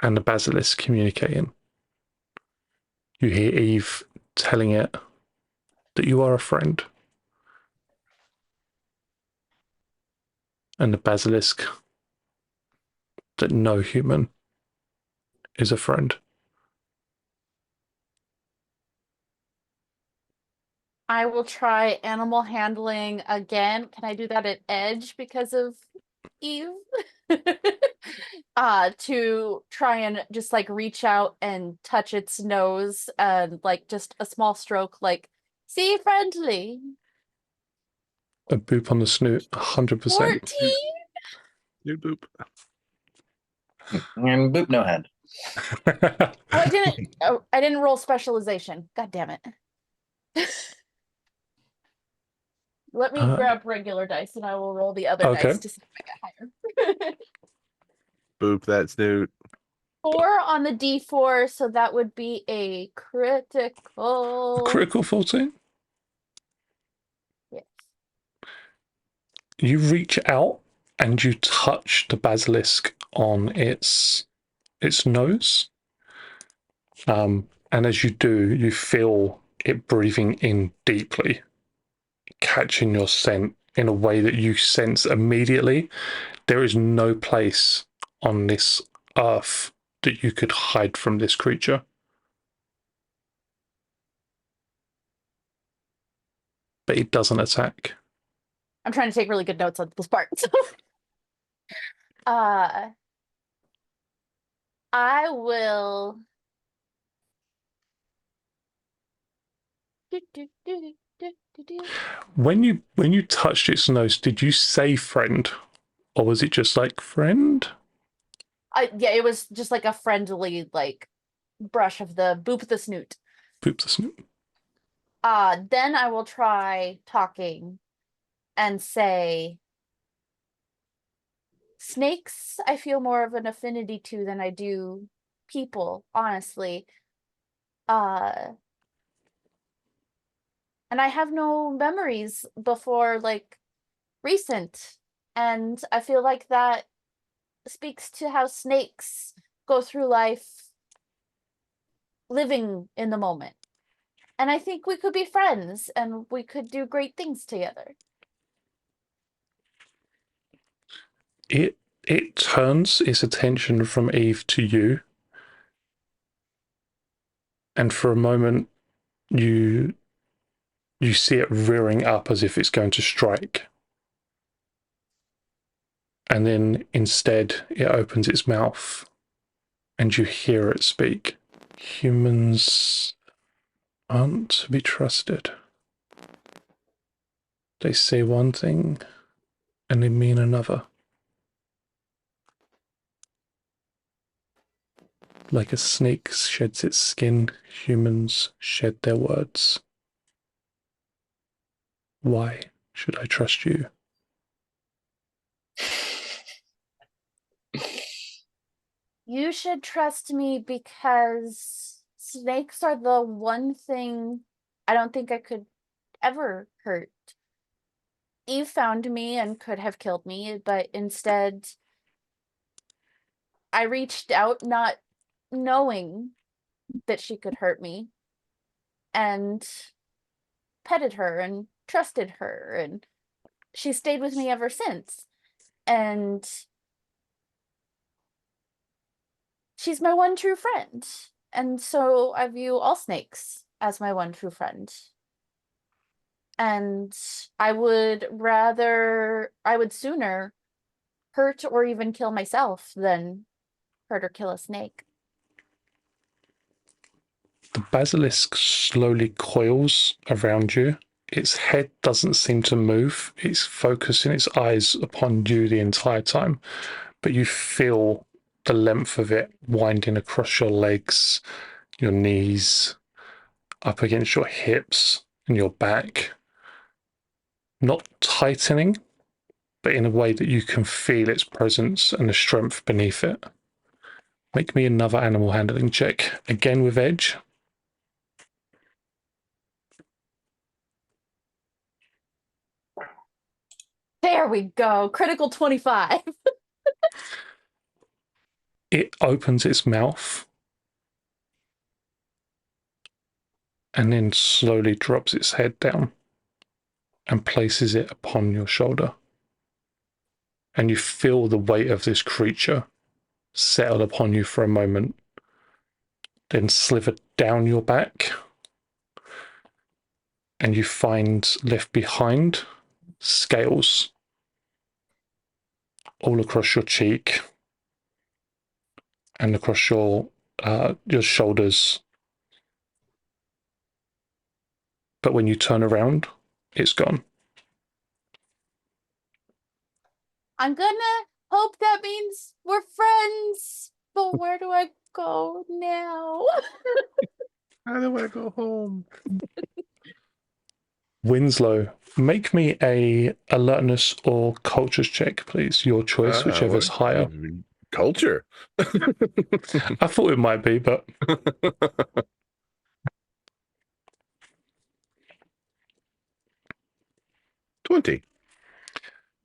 and the basilisk communicating. You hear Eve telling it that you are a friend. And the basilisk that no human is a friend. I will try animal handling again. Can I do that at edge because of Eve? To try and just like reach out and touch its nose and like just a small stroke, like, see, friendly. A boop on the snoot, 100%. 14? You boop. And boop, no hand. I didn't roll specialization. God damn it. Let me grab regular dice and I will roll the other Okay. dice to see if I get higher. Boop that snoot. 4 on the D4, so that would be a critical. Critical 14? Yes. You reach out and you touch the basilisk on its nose. And as you do, you feel it breathing in deeply, catching your scent in a way that you sense immediately. There is no place on this earth that you could hide from this creature. but it doesn't attack. I'm trying to take really good notes on this part. I will. When you touched its nose, did you say friend, or was it just like friend? Yeah, it was just like a friendly like brush of the boop the snoot. Boop the snoot. Then I will try talking and say, snakes I feel more of an affinity to than I do people, honestly. And I have no memories before like recent, and I feel like that speaks to how snakes go through life living in the moment. And I think we could be friends and we could do great things together. It turns its attention from Eve to you, and for a moment you see it rearing up as if it's going to strike. And then instead it opens its mouth and you hear it speak. Humans aren't to be trusted. They say one thing and they mean another. Like a snake sheds its skin, humans shed their words. Why should I trust you? You should trust me because snakes are the one thing I don't think I could ever hurt. Eve found me and could have killed me, but instead I reached out not knowing that she could hurt me and petted her and trusted her, and she stayed with me ever since. And she's my one true friend. And so I view all snakes as my one true friend. And I would sooner hurt or even kill myself than hurt or kill a snake. The basilisk slowly coils around you. Its head doesn't seem to move. It's focusing its eyes upon you the entire time. But you feel the length of it winding across your legs, your knees, up against your hips and your back. Not tightening, but in a way that you can feel its presence and the strength beneath it. Make me another animal handling check, again with edge. There we go. Critical 25. It opens its mouth and then slowly drops its head down and places it upon your shoulder. And you feel the weight of this creature settle upon you for a moment, then sliver down your back, and you find left behind scales all across your cheek and across your shoulders. But when you turn around, it's gone. I'm gonna hope that means we're friends. But where do I go now? How do I go home? Winslow, make me a alertness or cultures check, please. Your choice, whichever's higher. Culture. I thought it might be, but 20.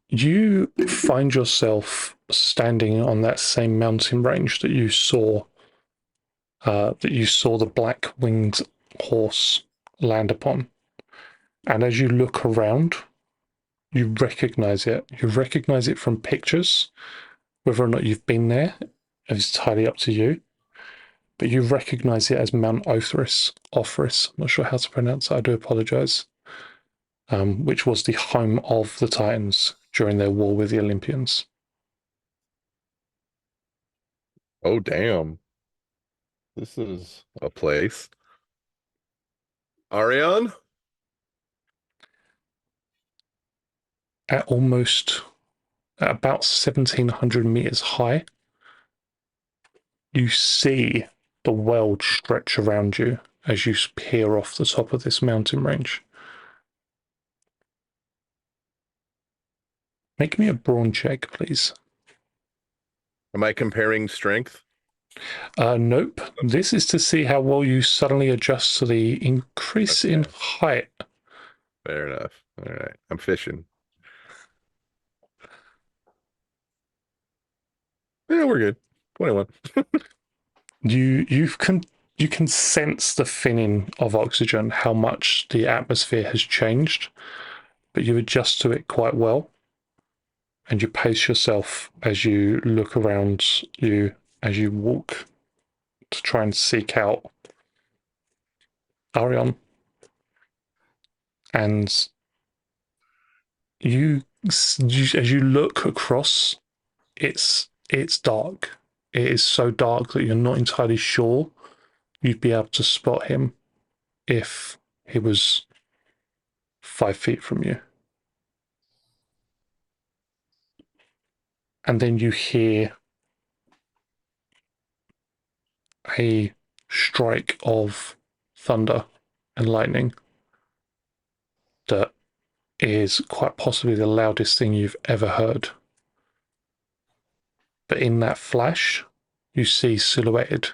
You find yourself standing on that same mountain range that you saw the black-winged horse land upon. And as you look around, you recognize it. You recognize it from pictures. Whether or not you've been there is entirely up to you. But you recognize it as Mount Othris. I'm not sure how to pronounce it. I do apologize. which was the home of the Titans during their war with the Olympians. Oh, damn. This is a place. Arion? At about 1,700 meters high, you see the world stretch around you as you peer off the top of this mountain range. Make me a brawn check, please. Am I comparing strength? Nope. This is to see how well you suddenly adjust to the increase in Okay. height. Fair enough. All right. I'm fishing. Yeah, we're good. 21. You can sense the thinning of oxygen, how much the atmosphere has changed, but you adjust to it quite well, and you pace yourself as you look around you as you walk to try and seek out Arion. And as you look across, it's dark. It is so dark that you're not entirely sure you'd be able to spot him if he was 5 feet from you. And then you hear a strike of thunder and lightning that is quite possibly the loudest thing you've ever heard. But in that flash, you see silhouetted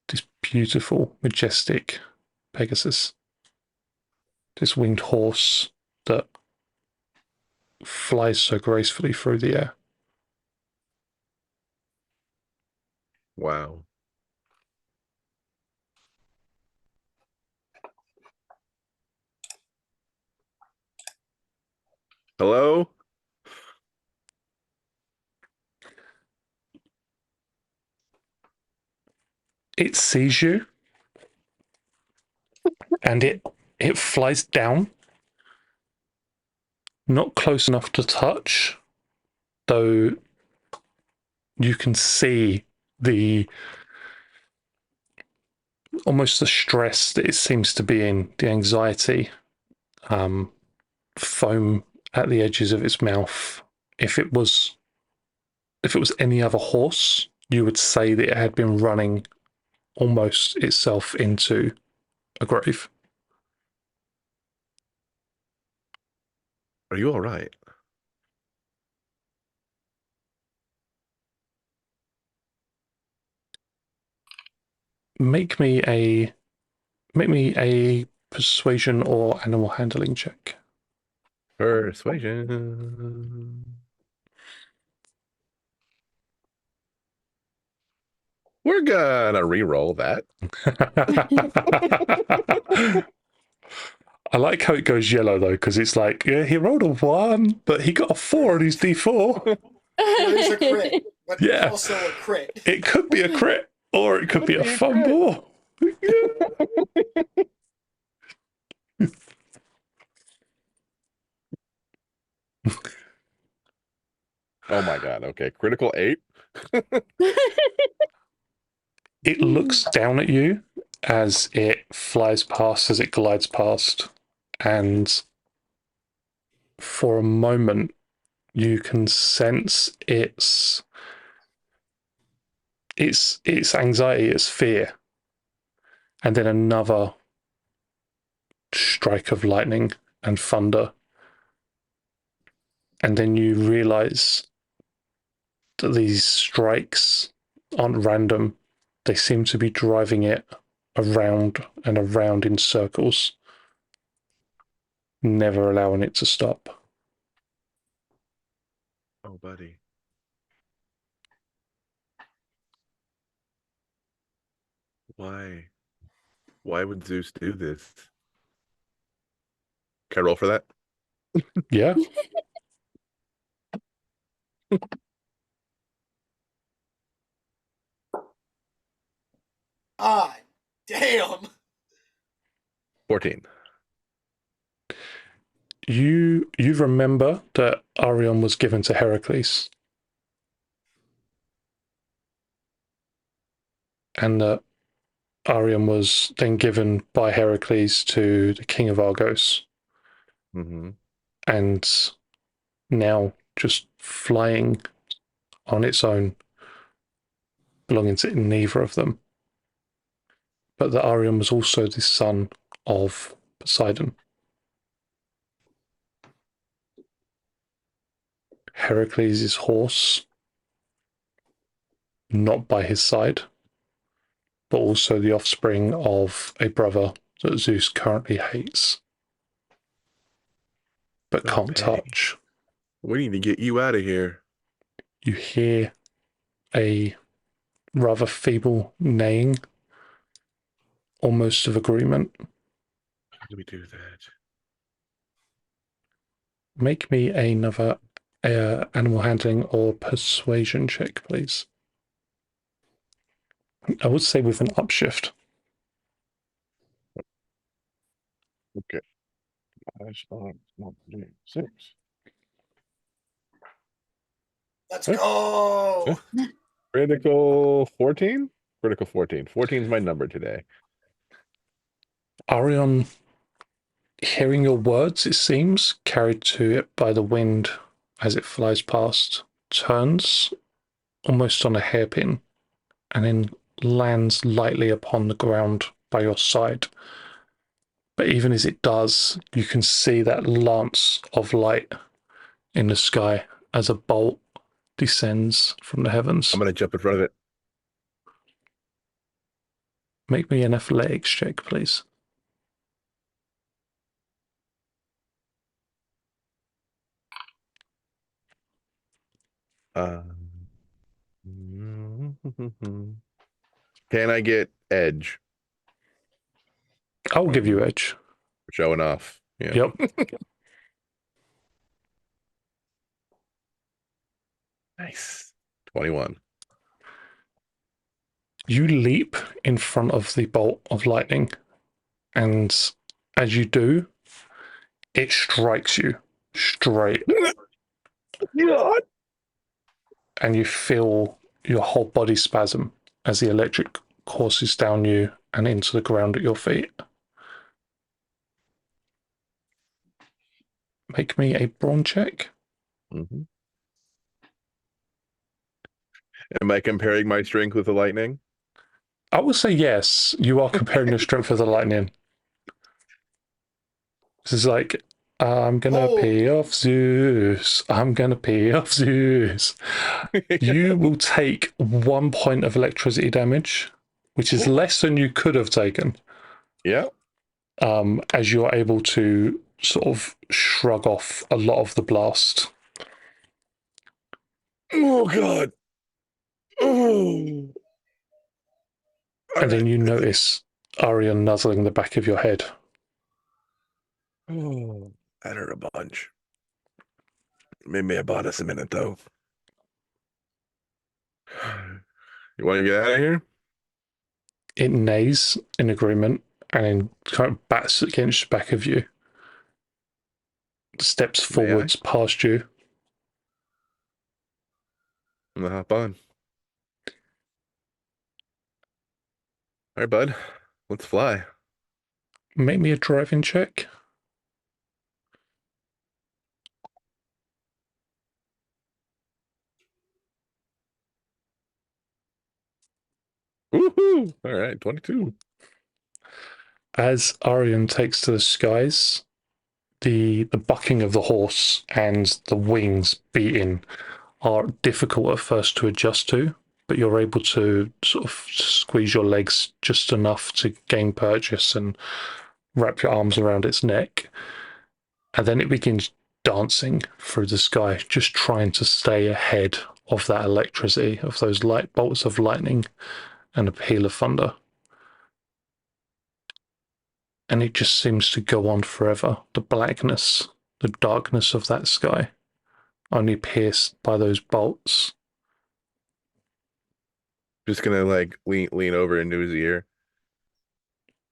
this beautiful, majestic Pegasus, this winged horse that flies so gracefully through the air. Wow. Hello? It sees you and it flies down, not close enough to touch, though you can see the almost the stress that it seems to be in, the anxiety, foam at the edges of its mouth. If it was any other horse, you would say that it had been running almost itself into a grave. Are you all right? Make me a persuasion or animal handling check. Persuasion. We're gonna re-roll that. I like how it goes yellow though, because it's like, yeah, he rolled a 1, but he got a 4 on his D4. It is a crit, but Yeah. it's also a crit. It could be a crit, or it could be a fumble. Oh my god, okay. Critical 8. It looks down at you as it flies past, as it glides past, and for a moment you can sense its anxiety, its fear, and then another strike of lightning and thunder, and then you realize that these strikes aren't random. They seem to be driving it around and around in circles, never allowing it to stop. Oh, buddy. Why? Why would Zeus do this? Can I roll for that? Yeah. Ah, damn. 14. You remember that Arion was given to Heracles, and that Arion was then given by Heracles to the king of Argos, Mm-hmm. and now just flying on its own, belonging to neither of them. But that Arion was also the son of Poseidon. Heracles' horse, not by his side, but also the offspring of a brother that Zeus currently hates, but Oh, can't dang. touch. We need to get you out of here. You hear a rather feeble neighing, almost of agreement. How do we do that? Make me another animal handling or persuasion check, please. I would say with an upshift. Okay. That's 6. Let's Huh? go. Critical 14? Critical 14. 14 is my number today. Arion, hearing your words, it seems, carried to it by the wind as it flies past, turns almost on a hairpin and then lands lightly upon the ground by your side. But even as it does, you can see that lance of light in the sky as a bolt descends from the heavens. I'm going to jump in front of it. Make me an athletics check, please. Can I get edge I'll give you edge. for showing off? Yeah. Yep. Nice. 21. You leap in front of the bolt of lightning, and as you do, it strikes you straight, and you feel your whole body spasm as the electric courses down you and into the ground at your feet. Make me a brawn check. Mm-hmm. Am I comparing my strength with the lightning? I would say yes, you are comparing the strength of the lightning. This is like, I'm gonna pay off Zeus. I'm gonna pay off Zeus. You will take 1 point of electricity damage, which is less than you could have taken, Yeah. as you are able to sort of shrug off a lot of the blast. Oh, God. Oh. And then you notice Arion nuzzling the back of your head. Oh, that hurt a bunch. Maybe about us a minute, though. You want to get out of here? It neighs in agreement and then kind of bats against the back of you. Steps forwards past you. I'm gonna hop on. All right, bud. Let's fly. Make me a driving check. Woohoo! All right, 22. As Arion takes to the skies, the bucking of the horse and the wings beating are difficult at first to adjust to, but you're able to sort of squeeze your legs just enough to gain purchase and wrap your arms around its neck. And then it begins dancing through the sky, just trying to stay ahead of that electricity, of those light bolts of lightning and a peal of thunder. And it just seems to go on forever. The blackness, the darkness of that sky, only pierced by those bolts. Just gonna like lean over into his ear.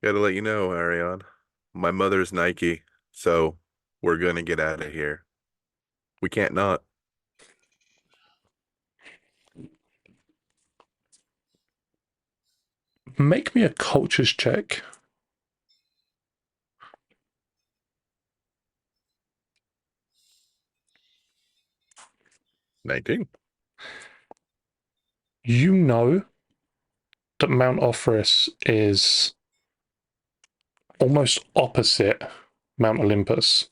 Gotta let you know, Arion. My mother's Nike, so We're gonna get out of here. We can't not. Make me a cultures check. $19. You know that Mount Ophrys is almost opposite Mount Olympus,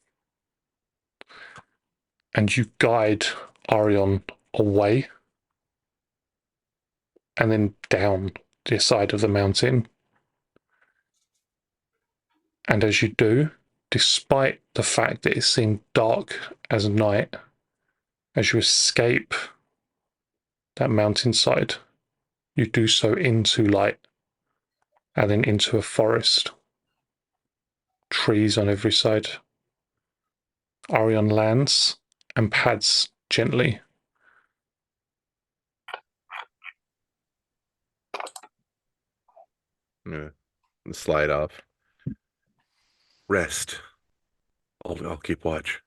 and you guide Arion away and then down the side of the mountain. And as you do, despite the fact that it seemed dark as night, as you escape that mountainside, you do so into light and then into a forest. Trees on every side. Arion lands and pads gently. Yeah. Slide off. Rest. I'll keep watch.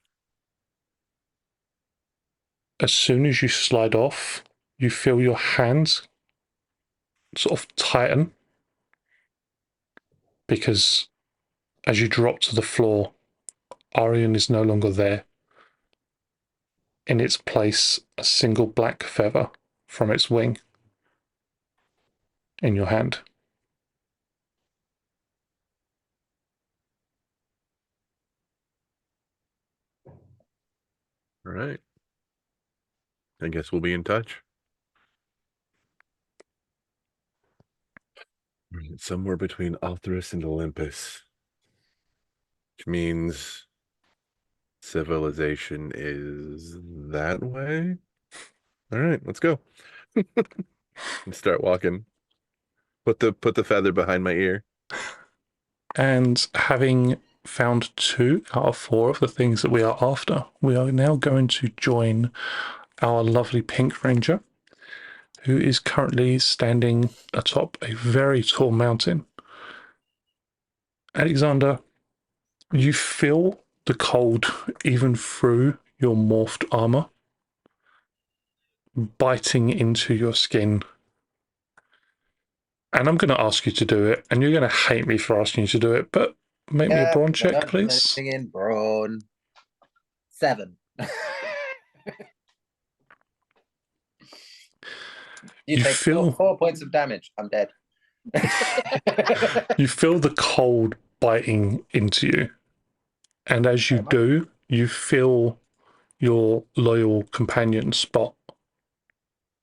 As soon as you slide off, you feel your hands sort of tighten, because as you drop to the floor, Arion is no longer there. In its place, a single black feather from its wing in your hand. All right. I guess we'll be in touch. Somewhere between Altheris and Olympus, which means civilization is that way. All right, let's go. And start walking. Put the feather behind my ear. And having found 2 out of 4 of the things that we are after, we are now going to join our lovely Pink Ranger, who is currently standing atop a very tall mountain. Alexander, you feel the cold even through your morphed armor, biting into your skin. And I'm going to ask you to do it, and you're going to hate me for asking you to do it, but make me a brawn check, please. In brawn. 7. You take feel 4 points of damage. I'm dead. you feel the cold biting into you, and as you do, you feel your loyal companion Spot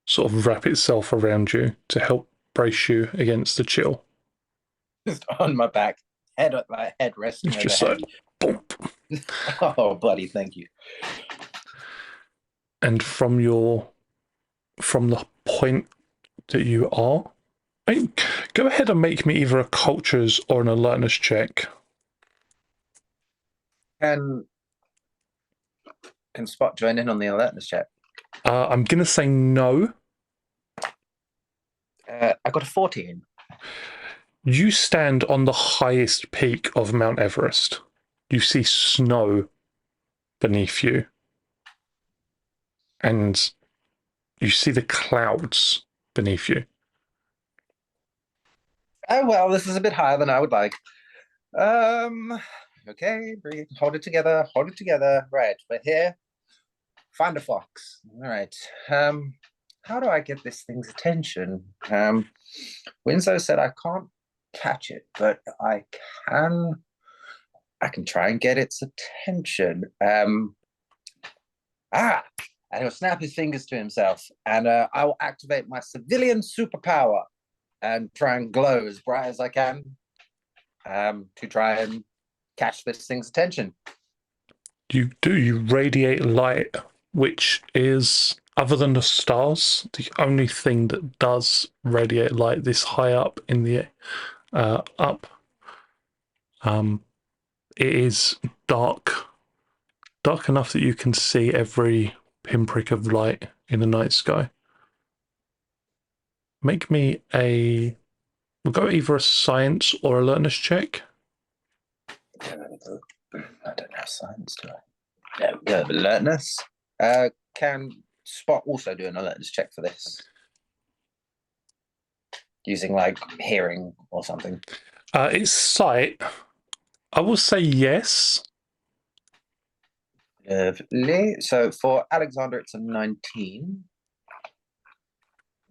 sort of wrap itself around you to help brace you against the chill. Just on my back, my head resting It's just overhead. like, boom. Oh, buddy, thank you. And from the point that you are, go ahead and make me either a cultures or an alertness check. Can Spot join in on the alertness check? I'm going to say no. I got a 14. You stand on the highest peak of Mount Everest. You see snow beneath you. And you see the clouds beneath you. Oh, well, this is a bit higher than I would like. Okay, breathe, hold it together. Right, we're here. Find a fox. All right. How do I get this thing's attention? Winslow said I can't catch it, but I can try and get its attention. And he'll snap his fingers to himself, and I will activate my civilian superpower and try and glow as bright as I can to try and catch this thing's attention. You radiate light, which is, other than the stars, the only thing that does radiate light this high up in the it is dark enough that you can see every pinprick of light in the night sky. Make me we'll go either a science or alertness check. I don't have science, do I? There we go. Alertness. Can Spot also do an alertness check for this? Using like hearing or something. It's sight. I will say yes. Lovely. So for Alexander, it's a 19.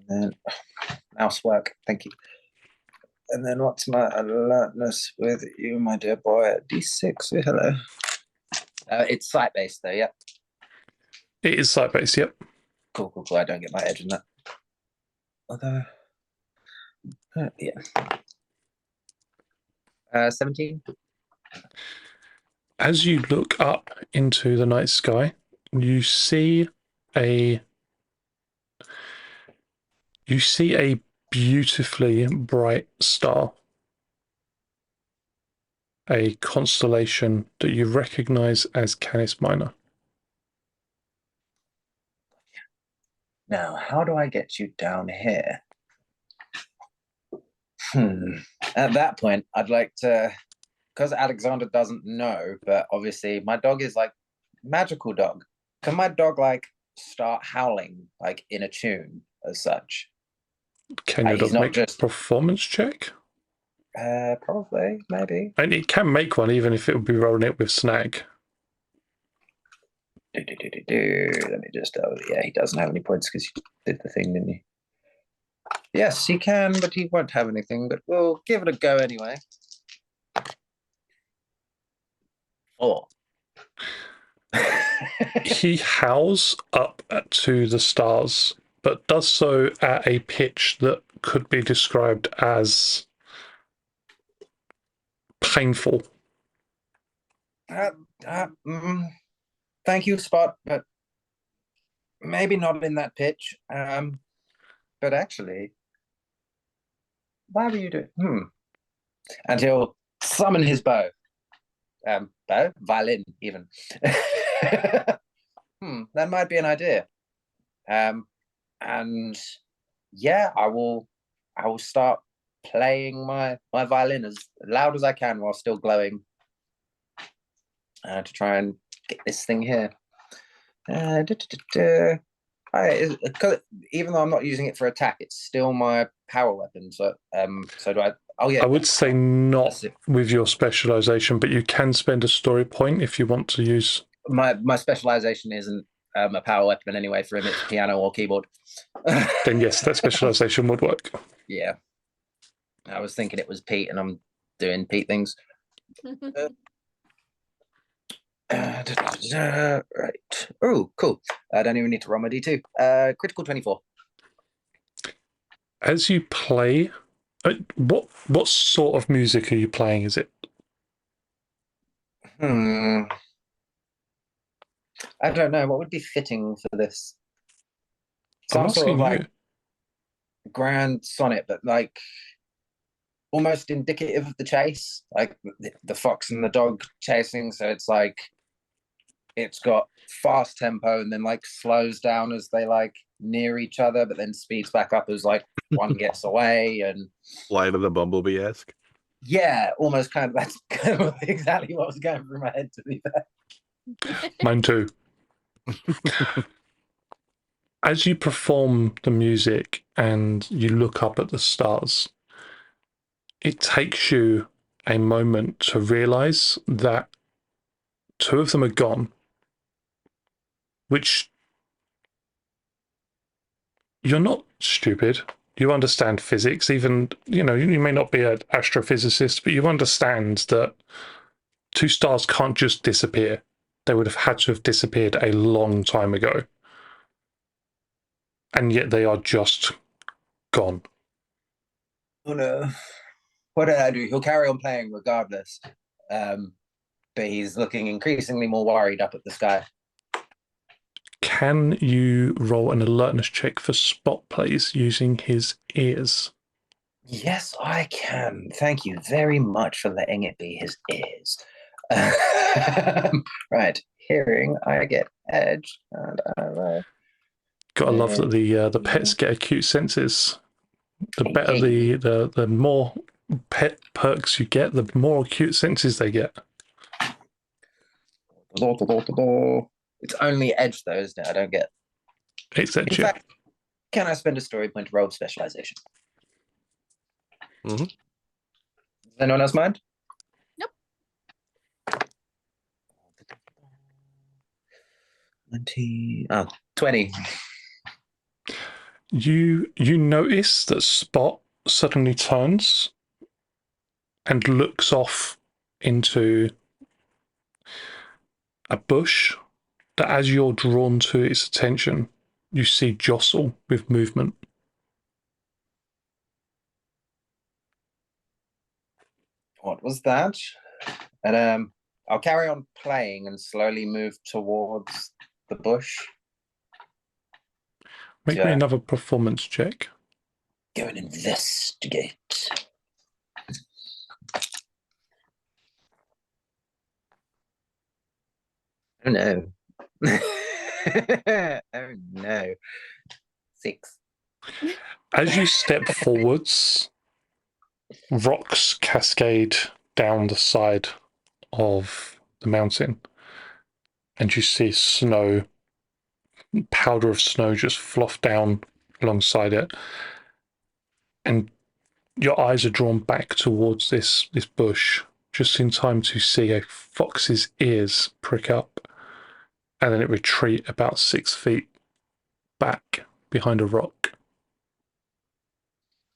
And then mouse work. Thank you. And then what's my alertness with you, my dear boy? D6. Hello. It's sight based though. Yep. It is sight based. Yep. Cool. I don't get my edge in that. Although, yeah. 17. As you look up into the night sky, you see a beautifully bright star, a constellation that you recognize as Canis Minor. Now, how do I get you down here? At that point, I'd like to, because Alexander doesn't know, but obviously my dog is like magical dog. Can my dog like start howling like in a tune as such? Can your he's dog not make just- a performance check? Probably, maybe. And it can make one even if it would be rolling it with snag. Let me just, yeah, he doesn't have any points because he did the thing, didn't he? Yes, he can, but he won't have anything, but we'll give it a go anyway. 4. He howls up to the stars, but does so at a pitch that could be described as painful. Thank you, Spot, but maybe not in that pitch. But actually, why were you doing? And he'll summon his bow. Bow? Violin, even. That might be an idea. And yeah, I will start playing my violin as loud as I can while still glowing. To try and get this thing here. Even though I'm not using it for attack, it's still my power weapon. So do I? Oh yeah. I would say not with your specialization, but you can spend a story point if you want to use. My specialization isn't a power weapon anyway. For him, it's piano or keyboard. Then yes, that specialization would work. Yeah. I was thinking it was Pete, and I'm doing Pete things. Right. Oh, cool. I don't even need to roll my D2. Critical 24. As you play, what sort of music are you playing? Is it? I don't know. What would be fitting for this? I'm Some sort of asking like you. grand sonnet, but like almost indicative of the chase, like the fox and the dog chasing. So it's like it's got fast tempo and then like slows down as they like near each other, but then speeds back up as like one gets away. And Flight of the Bumblebee-esque. yeah, almost kind of, that's kind of exactly what was going through my head, to be fair. Mine too. As you perform the music and you look up at the stars, it takes you a moment to realize that 2 of them are gone, which you're not stupid. You understand physics, even, you may not be an astrophysicist, but you understand that 2 stars can't just disappear. They would have had to have disappeared a long time ago. And yet they are just gone. Oh no. What did I do? He'll carry on playing regardless. But he's looking increasingly more worried up at the sky. Can you roll an alertness check for Spot, please, using his ears? Yes, I can. Thank you very much for letting it be his ears. Right. Hearing, I get edge, and I roll. Gotta love that the pets get acute senses. The better the more pet perks you get, the more acute senses they get. It's only edge though, isn't it? I don't get. It's In edge, yeah. fact, can I spend a story point to roll specialization? Mhm. Does anyone else mind? Nope. 20. You notice that Spot suddenly turns and looks off into a bush that, as you're drawn to its attention, you see jostle with movement. What was that? And I'll carry on playing and slowly move towards the bush. Make me Yeah. another performance check. Go and investigate. Oh no. Oh no. 6. As you step forwards, rocks cascade down the side of the mountain, and you see snow, powder of snow just fluff down alongside it. And your eyes are drawn back towards this bush, just in time to see a fox's ears prick up, and then it retreat about 6 feet back behind a rock.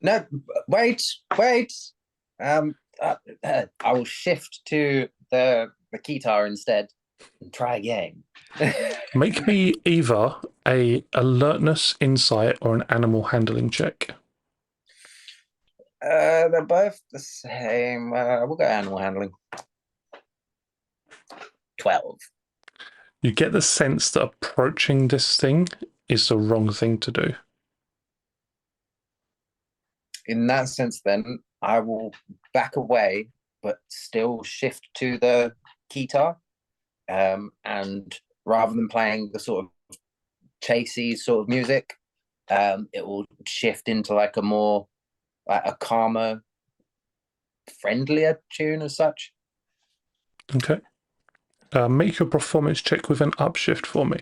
No, wait. I will shift to the guitar instead and try again. Make me either a alertness, insight, or an animal handling check. They're both the same. We'll go animal handling. 12. You get the sense that approaching this thing is the wrong thing to do. In that sense, then, I will back away, but still shift to the guitar. And rather than playing the sort of chasey sort of music, it will shift into like a more, like a calmer, friendlier tune as such. Okay. Make your performance check with an upshift for me.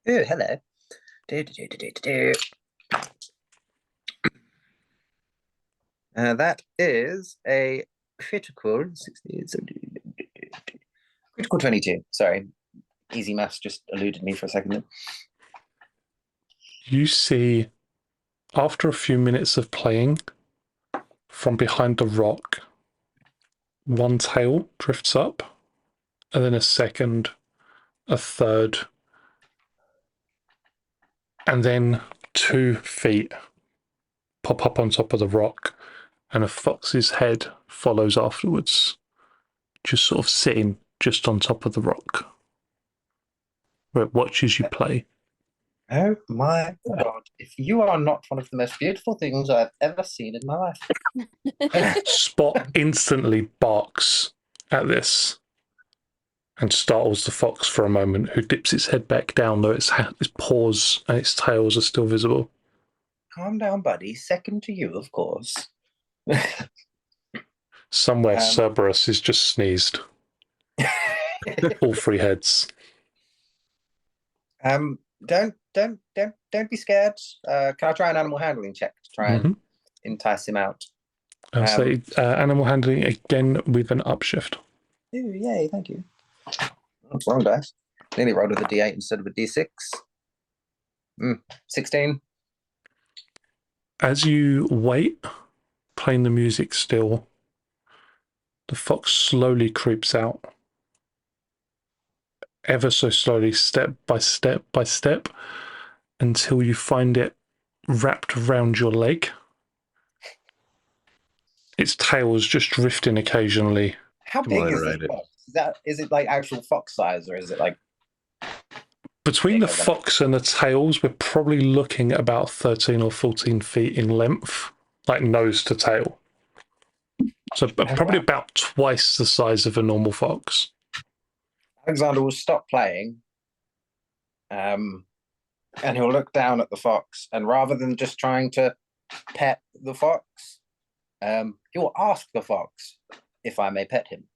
Oh, hello. That is a critical 16, 17, critical 22. Sorry, easy maths just eluded me for a second. You see, after a few minutes of playing, from behind the rock, one tail drifts up, and then a second, a third, and then 2 feet pop up on top of the rock, and a fox's head follows afterwards, just sort of sitting just on top of the rock, where it watches you play. Oh my god, if you are not one of the most beautiful things I've ever seen in my life. Spot instantly barks at this and startles the fox for a moment, who dips its head back down, though its paws and its tails are still visible. Calm down, buddy. Second to you, of course. Somewhere Cerberus is just sneezed. All 3 heads. Don't be scared. Can I try an animal handling check to try and entice him out? I'll say animal handling again with an upshift. Ooh, yay, thank you. Oh, wrong dice. Nearly rolled with a D8 instead of a D6. 16. As you wait, playing the music still, the fox slowly creeps out. Ever so slowly, step by step by step, until you find it wrapped around your leg. Its tail is just drifting occasionally. How big is Right, this fox? Is it like actual fox size, or is it like Between the bigger than- fox and the tails, we're probably looking at about 13 or 14 feet in length, like nose to tail. So probably about twice the size of a normal fox. Alexander will stop playing, and he'll look down at the fox, and rather than just trying to pet the fox, he will ask the fox if I may pet him.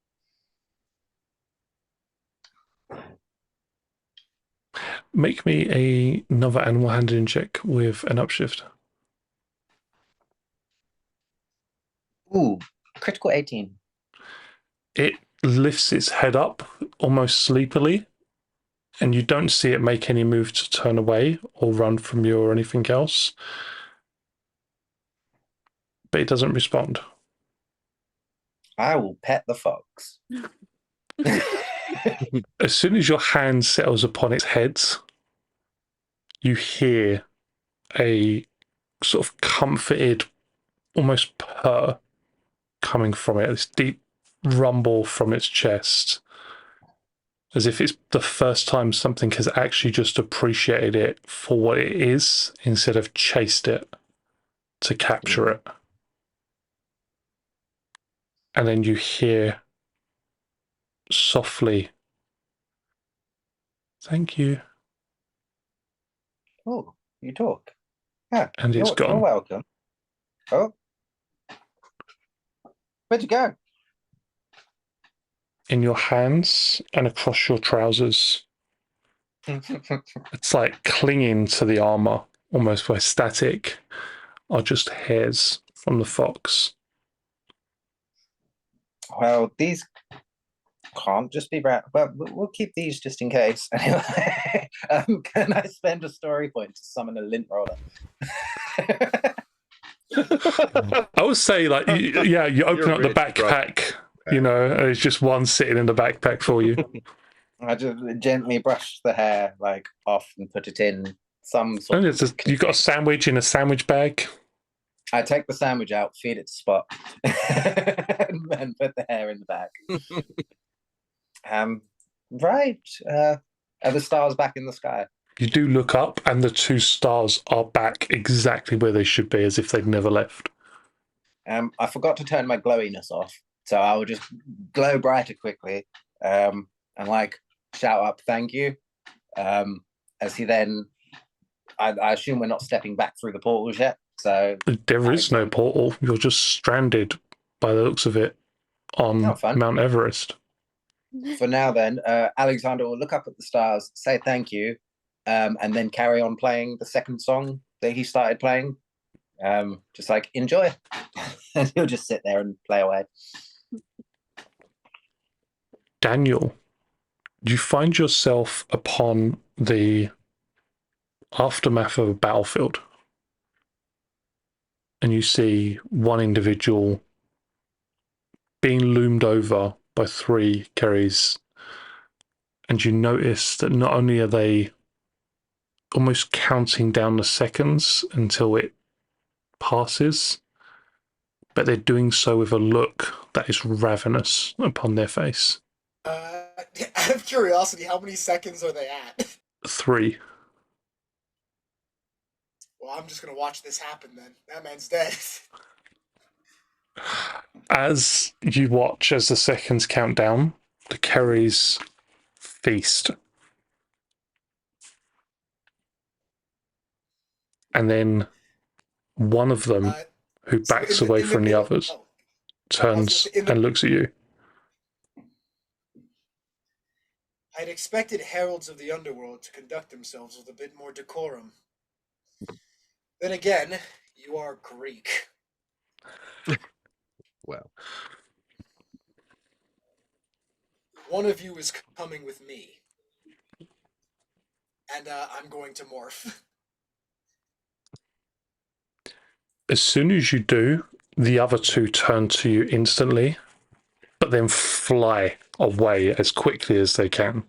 Make me another animal handling check with an upshift. Ooh, critical 18. It lifts its head up almost sleepily, and you don't see it make any move to turn away or run from you or anything else. But it doesn't respond. I will pet the fox. As soon as your hand settles upon its head, you hear a sort of comforted, almost purr coming from it, this deep rumble from its chest, as if it's the first time something has actually just appreciated it for what it is instead of chased it to capture it. And then you hear softly, "Thank you," Oh, you talk. Yeah, and it's you're gone. welcome. Oh. Where'd you go? In your hands and across your trousers. It's like clinging to the armor, almost by static, are just hairs from the fox. Well, these can't just be rat. But we'll keep these just in case. Anyway, can I spend a story point to summon a lint roller? I would say, like, you open You're up the rich, bro. backpack, you know, and it's just one sitting in the backpack for you. I just gently brush the hair like off and put it in some sort And of. you've got a sandwich in a sandwich bag. I take the sandwich out, feed it to Spot, and put the hair in the bag. Right. Are the stars back in the sky? You do look up, and the two stars are back exactly where they should be, as if they'd never left. I forgot to turn my glowiness off, so I will just glow brighter quickly, and like shout up, "Thank you." As he then, I assume we're not stepping back through the portals yet, so There is no portal. You're just stranded, by the looks of it, on Mount Everest. for now, then, Alexander will look up at the stars, say thank you, and then carry on playing the second song that he started playing. Just like enjoy, and he'll just sit there and play away. Daniel, you find yourself upon the aftermath of a battlefield, and you see one individual being loomed over by three Kerrys, and you notice that not only are they almost counting down the seconds until it passes, but they're doing so with a look that is ravenous upon their face. Out of curiosity, how many seconds are they at? 3. Well, I'm just gonna watch this happen then. That man's dead. As you watch as the seconds count down, the Kerrys feast. And then one of them, who backs away from the others, turns and looks at you. I'd expected heralds of the underworld to conduct themselves with a bit more decorum. Then again, you are Greek. Well, One of you is coming with me. And I'm going to morph. As soon as you do, the other two turn to you instantly, but then fly away as quickly as they can.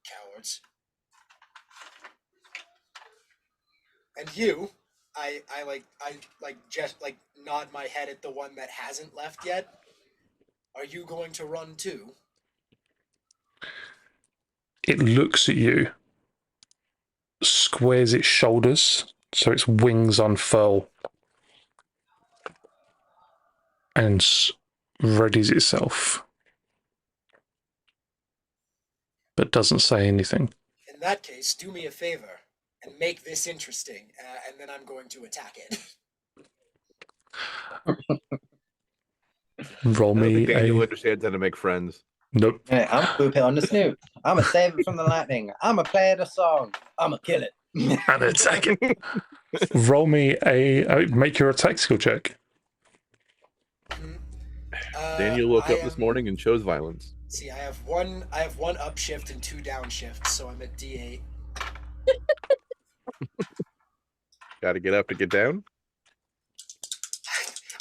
Cowards. And you, I just nod my head at the one that hasn't left yet. Are you going to run too? It looks at you, squares its shoulders so its wings unfurl, and readies itself, but doesn't say anything. In that case, do me a favor and make this interesting, and then I'm going to attack it. Roll I don't me think Daniel a... understands how to make friends. Nope. Yeah, I'm gonna whoop it on the snoot. I'm gonna save it from the lightning. I'm gonna play the song. I'm gonna kill it. And attack it. Roll me make your attack skill check. Daniel woke I up this am- morning and chose violence. See, I have one upshift and 2 downshifts, so I'm at D8. Got to get up to get down.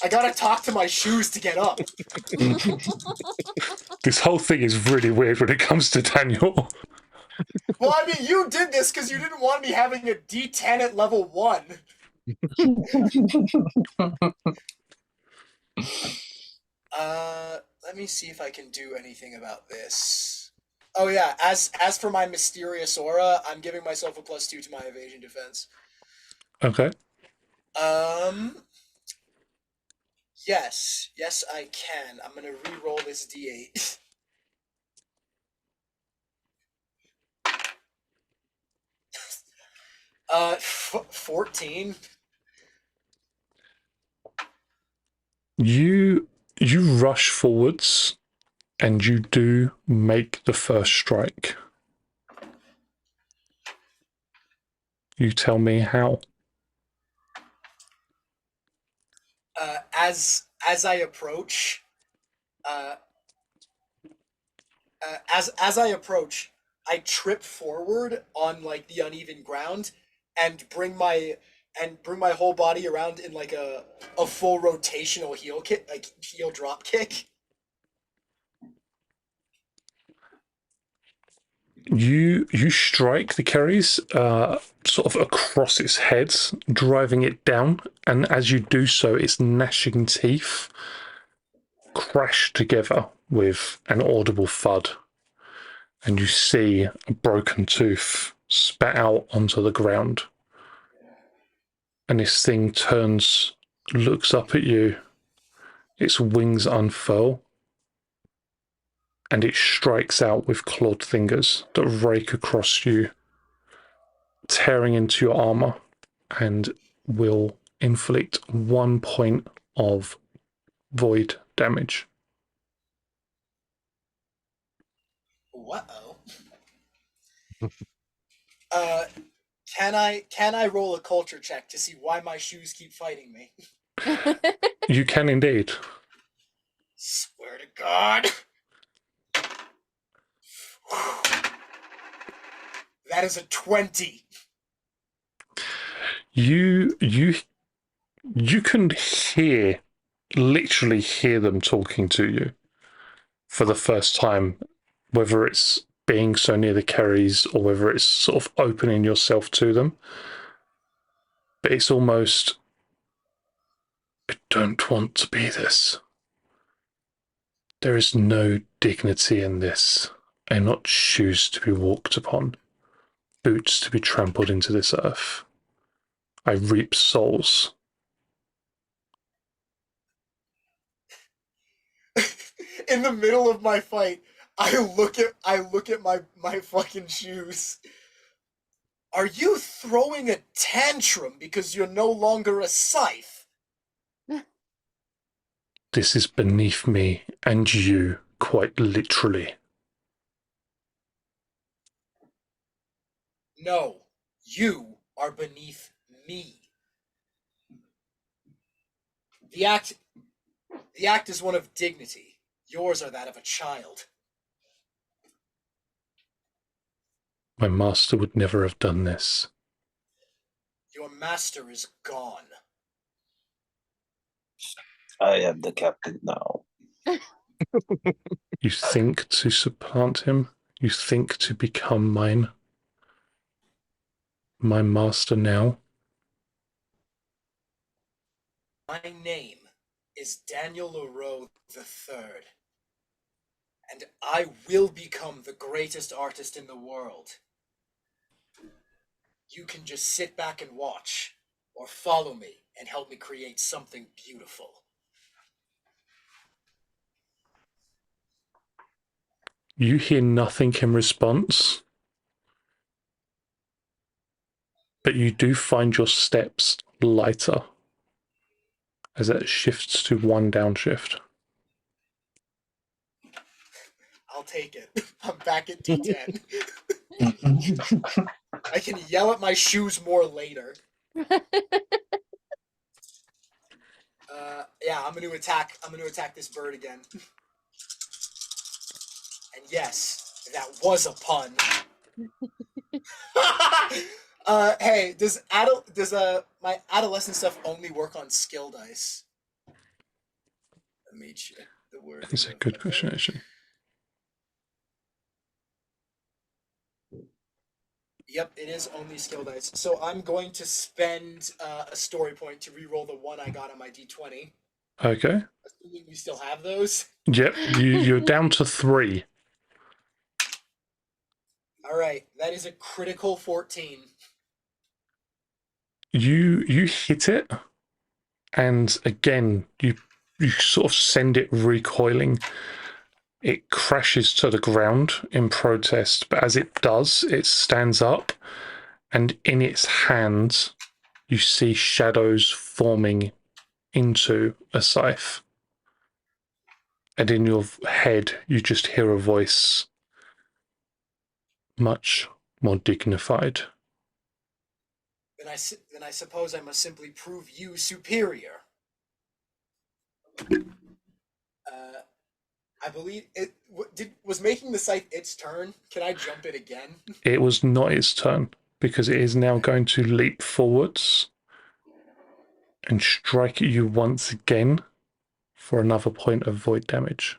I gotta talk to my shoes to get up. This whole thing is really weird when it comes to Daniel. Well, I mean, you did this because you didn't want me having a D10 at level 1. Let me see if I can do anything about this. Oh yeah, as for my mysterious aura, I'm giving myself a +2 to my evasion defense. Okay. Yes, I can. I'm gonna re-roll this D8. 14. You rush forwards and you do make the first strike. You tell me how. As I approach, as I approach, I trip forward on like the uneven ground and bring my whole body around in like a full rotational heel kick, like heel drop kick. You strike the Kerries sort of across its head, driving it down, and as you do so, its gnashing teeth crash together with an audible thud, and you see a broken tooth spat out onto the ground. And this thing turns, looks up at you, its wings unfurl, and it strikes out with clawed fingers that rake across you, tearing into your armor, and will inflict 1 point of void damage. Uh-oh. Can I roll a culture check to see why my shoes keep fighting me? You can indeed. Swear to God. That is a 20. You can literally hear them talking to you for the first time, whether it's being so near the Kerries or whether it's sort of opening yourself to them. But it's almost, I don't want to be this. There is no dignity in this. I not choose to be walked upon, boots to be trampled into this earth. I reap souls. In the middle of my fight, I look at my fucking shoes. Are you throwing a tantrum because you're no longer a scythe? This is beneath me and you, quite literally. No, you are beneath me. The act is one of dignity. Yours are that of a child. My master would never have done this. Your master is gone. I am the captain now. You think to supplant him? You think to become mine? My master now? My name is Daniel Leroux III, and I will become the greatest artist in the world. You can just sit back and watch, or follow me and help me create something beautiful. You hear nothing in response, but you do find your steps lighter as it shifts to 1 downshift. take it. I'm back at D10. I can yell at my shoes more later. Yeah, I'm gonna attack this bird again. And yes, that was a pun. Hey, does my adolescent stuff only work on skill dice? Let me check the word. It's a good question, actually. Yep, it is only skill dice. So I'm going to spend a story point to re-roll the one I got on my D20. Okay. Assuming we still have those. Yep, you're down to 3. All right, that is a critical 14. You hit it, and again you sort of send it recoiling. It crashes to the ground in protest, but as it does, it stands up, and in its hands, you see shadows forming into a scythe. And in your head, you just hear a voice, much more dignified. Then I suppose I must simply prove you superior. I believe it was making the scythe its turn. Can I jump it again? It was not its turn, because it is now going to leap forwards and strike at you once again for another point of void damage.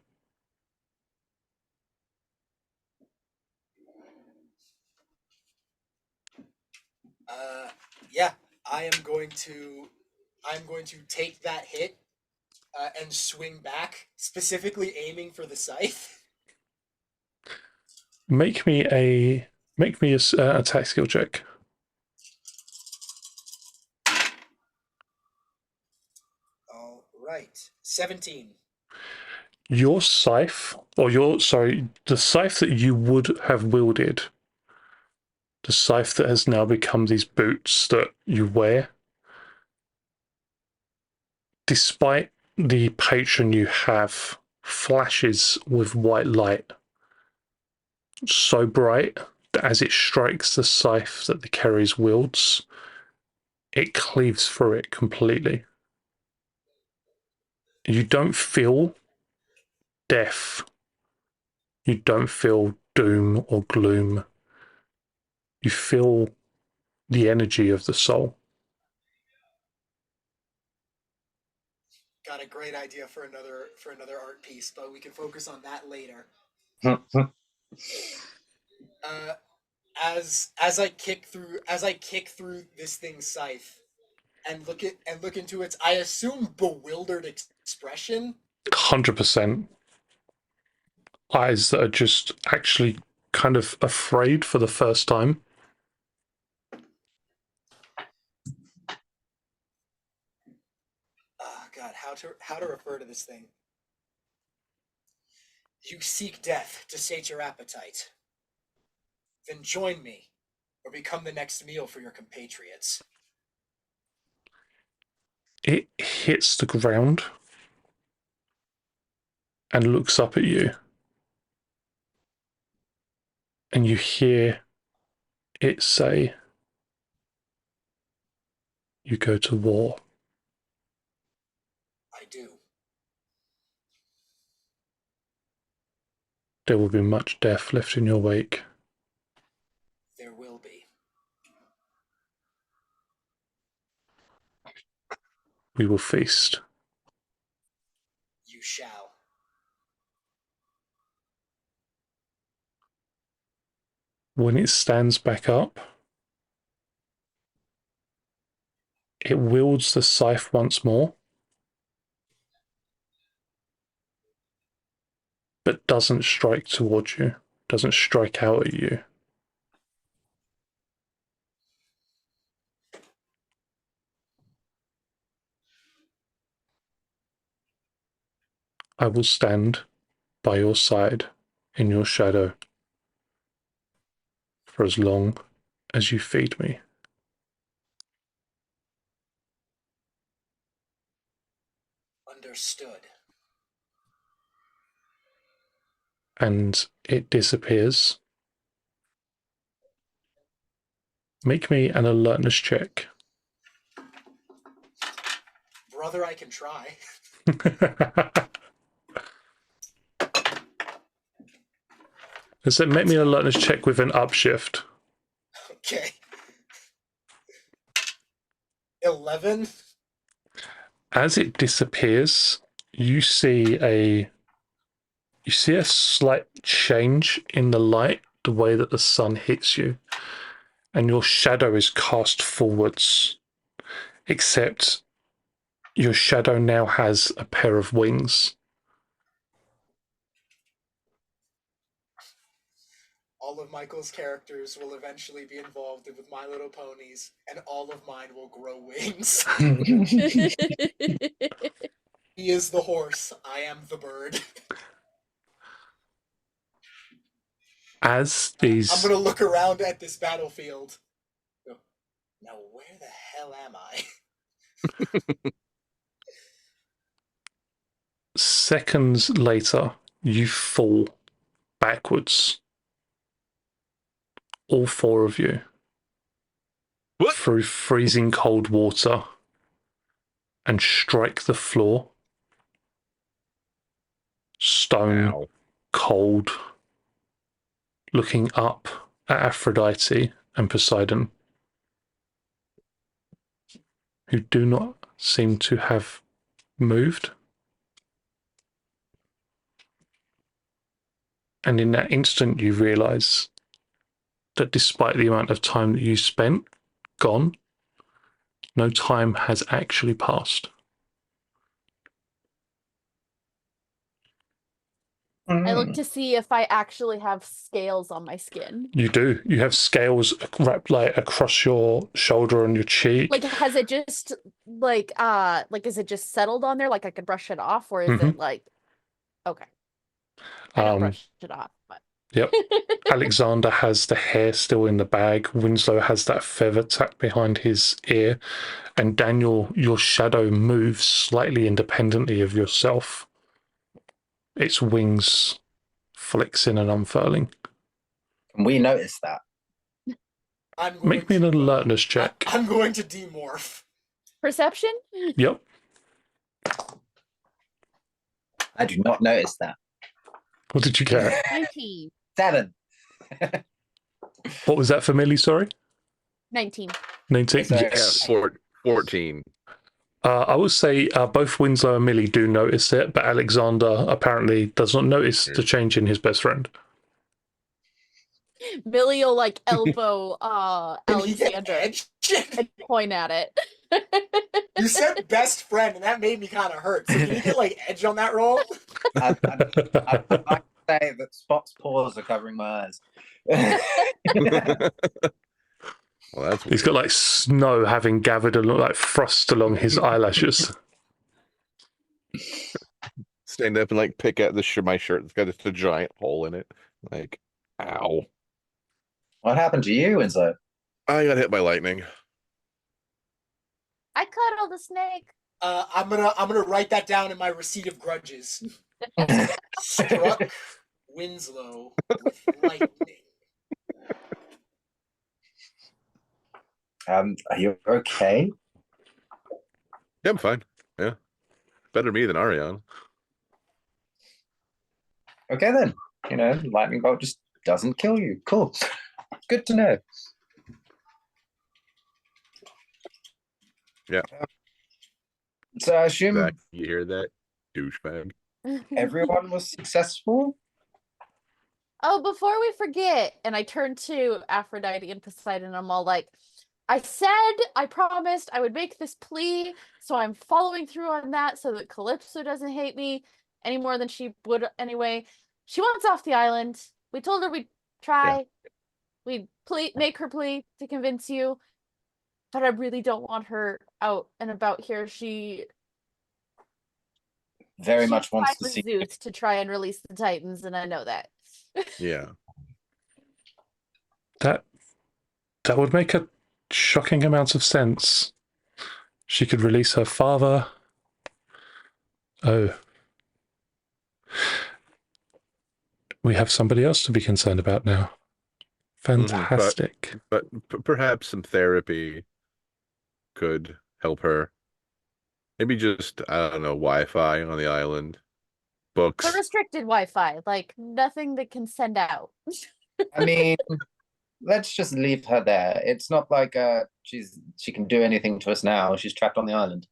Yeah, I'm going to take that hit and swing back, specifically aiming for the scythe. Make me a attack skill check. All right, 17. Your scythe, or the scythe that you would have wielded, the scythe that has now become these boots that you wear, despite the patron you have, flashes with white light, so bright that as it strikes the scythe that the Keres wields, it cleaves through it completely. You don't feel death. You don't feel doom or gloom. You feel the energy of the soul. Got a great idea for another art piece, but we can focus on that later. As I kick through this thing's scythe and look into its, I assume, bewildered expression. 100%. Eyes that are just actually kind of afraid for the first time. Oh God, how to refer to this thing? You seek death to sate your appetite. Then join me, or become the next meal for your compatriots. It hits the ground and looks up at you. And you hear it say, "You go to war." I do. There will be much death left in your wake. There will be. We will feast. You shall. When it stands back up, it wields the scythe once more, but doesn't strike towards you, doesn't strike out at you. I will stand by your side in your shadow for as long as you feed me. Understood. and it disappears. Make me an alertness check. Brother, I can try. So make me an alertness check with an upshift. Okay. 11. As it disappears, you see a slight change in the light, the way that the sun hits you, and your shadow is cast forwards, except your shadow now has a pair of wings. All of Michael's characters will eventually be involved with My Little Ponies, and all of mine will grow wings. He is the horse. I am the bird. As these I'm gonna look around at this battlefield. Now, where the hell am I? seconds later, you fall backwards. All four of you. What? Through freezing cold water and strike the floor. Stone Ow. cold, looking up at Aphrodite and Poseidon, who do not seem to have moved. And in that instant, you realize that despite the amount of time that you spent gone, no time has actually passed. I look to see if I actually have scales on my skin. You do. You have scales wrapped like across your shoulder and your cheek. Like, has it just is it just settled on there? Like I could brush it off, or is Mhm. it like, okay? I don't Um, brush it off, but Yep. Alexander has the hair still in the bag. Winslow has that feather tucked behind his ear. And Daniel, your shadow moves slightly independently of yourself. Its wings flexing and unfurling. Can we notice that? I'm going Make me an to, alertness check. I'm going to demorph. perception. Yep. I do not notice that. What did you get? 19. 7. What was that for Millie, sorry? 19. 19? Sorry. Yes. 14. I would say both Winslow and Millie do notice it, but Alexander apparently does not notice the change in his best friend. Billy will like elbow Can he get Alexander edge? and point at it. You said best friend, and that made me kind of hurt. So can you get like edge on that roll? I'd like to say that Spot's paws are covering my eyes. Well, that's He's got like snow having gathered along, like frost along his eyelashes. stand up and like pick at my shirt. It's got just a giant hole in it. Like, ow! What happened to you, Winslow? I got hit by lightning. I cuddled a snake. I'm gonna write that down in my receipt of grudges. Struck Winslow with lightning. Are you okay? Yeah, I'm fine. Yeah, better me than Ariane. Okay then. You know, lightning bolt just doesn't kill you. Cool. Good to know. Yeah. So I assume Zach, you hear that, douchebag? everyone was successful. Oh, before we forget, and I turn to Aphrodite and Poseidon, I'm all like, I promised I would make this plea, so I'm following through on that so that Calypso doesn't hate me any more than she would anyway. She wants off the island. We told her we'd try. We'd make her plea to convince you, but I really don't want her out and about here. She Very much wants to tried see. with Zeus to try and release the Titans, and I know that. Yeah. That would make a shocking amount of sense. She could release her father. Oh. We have somebody else to be concerned about now. Fantastic. But perhaps some therapy could help her. Maybe just, I don't know, Wi-Fi on the island. Books. The restricted Wi-Fi, like nothing that can send out. I mean, let's just leave her there. It's not like she can do anything to us now. She's trapped on the island.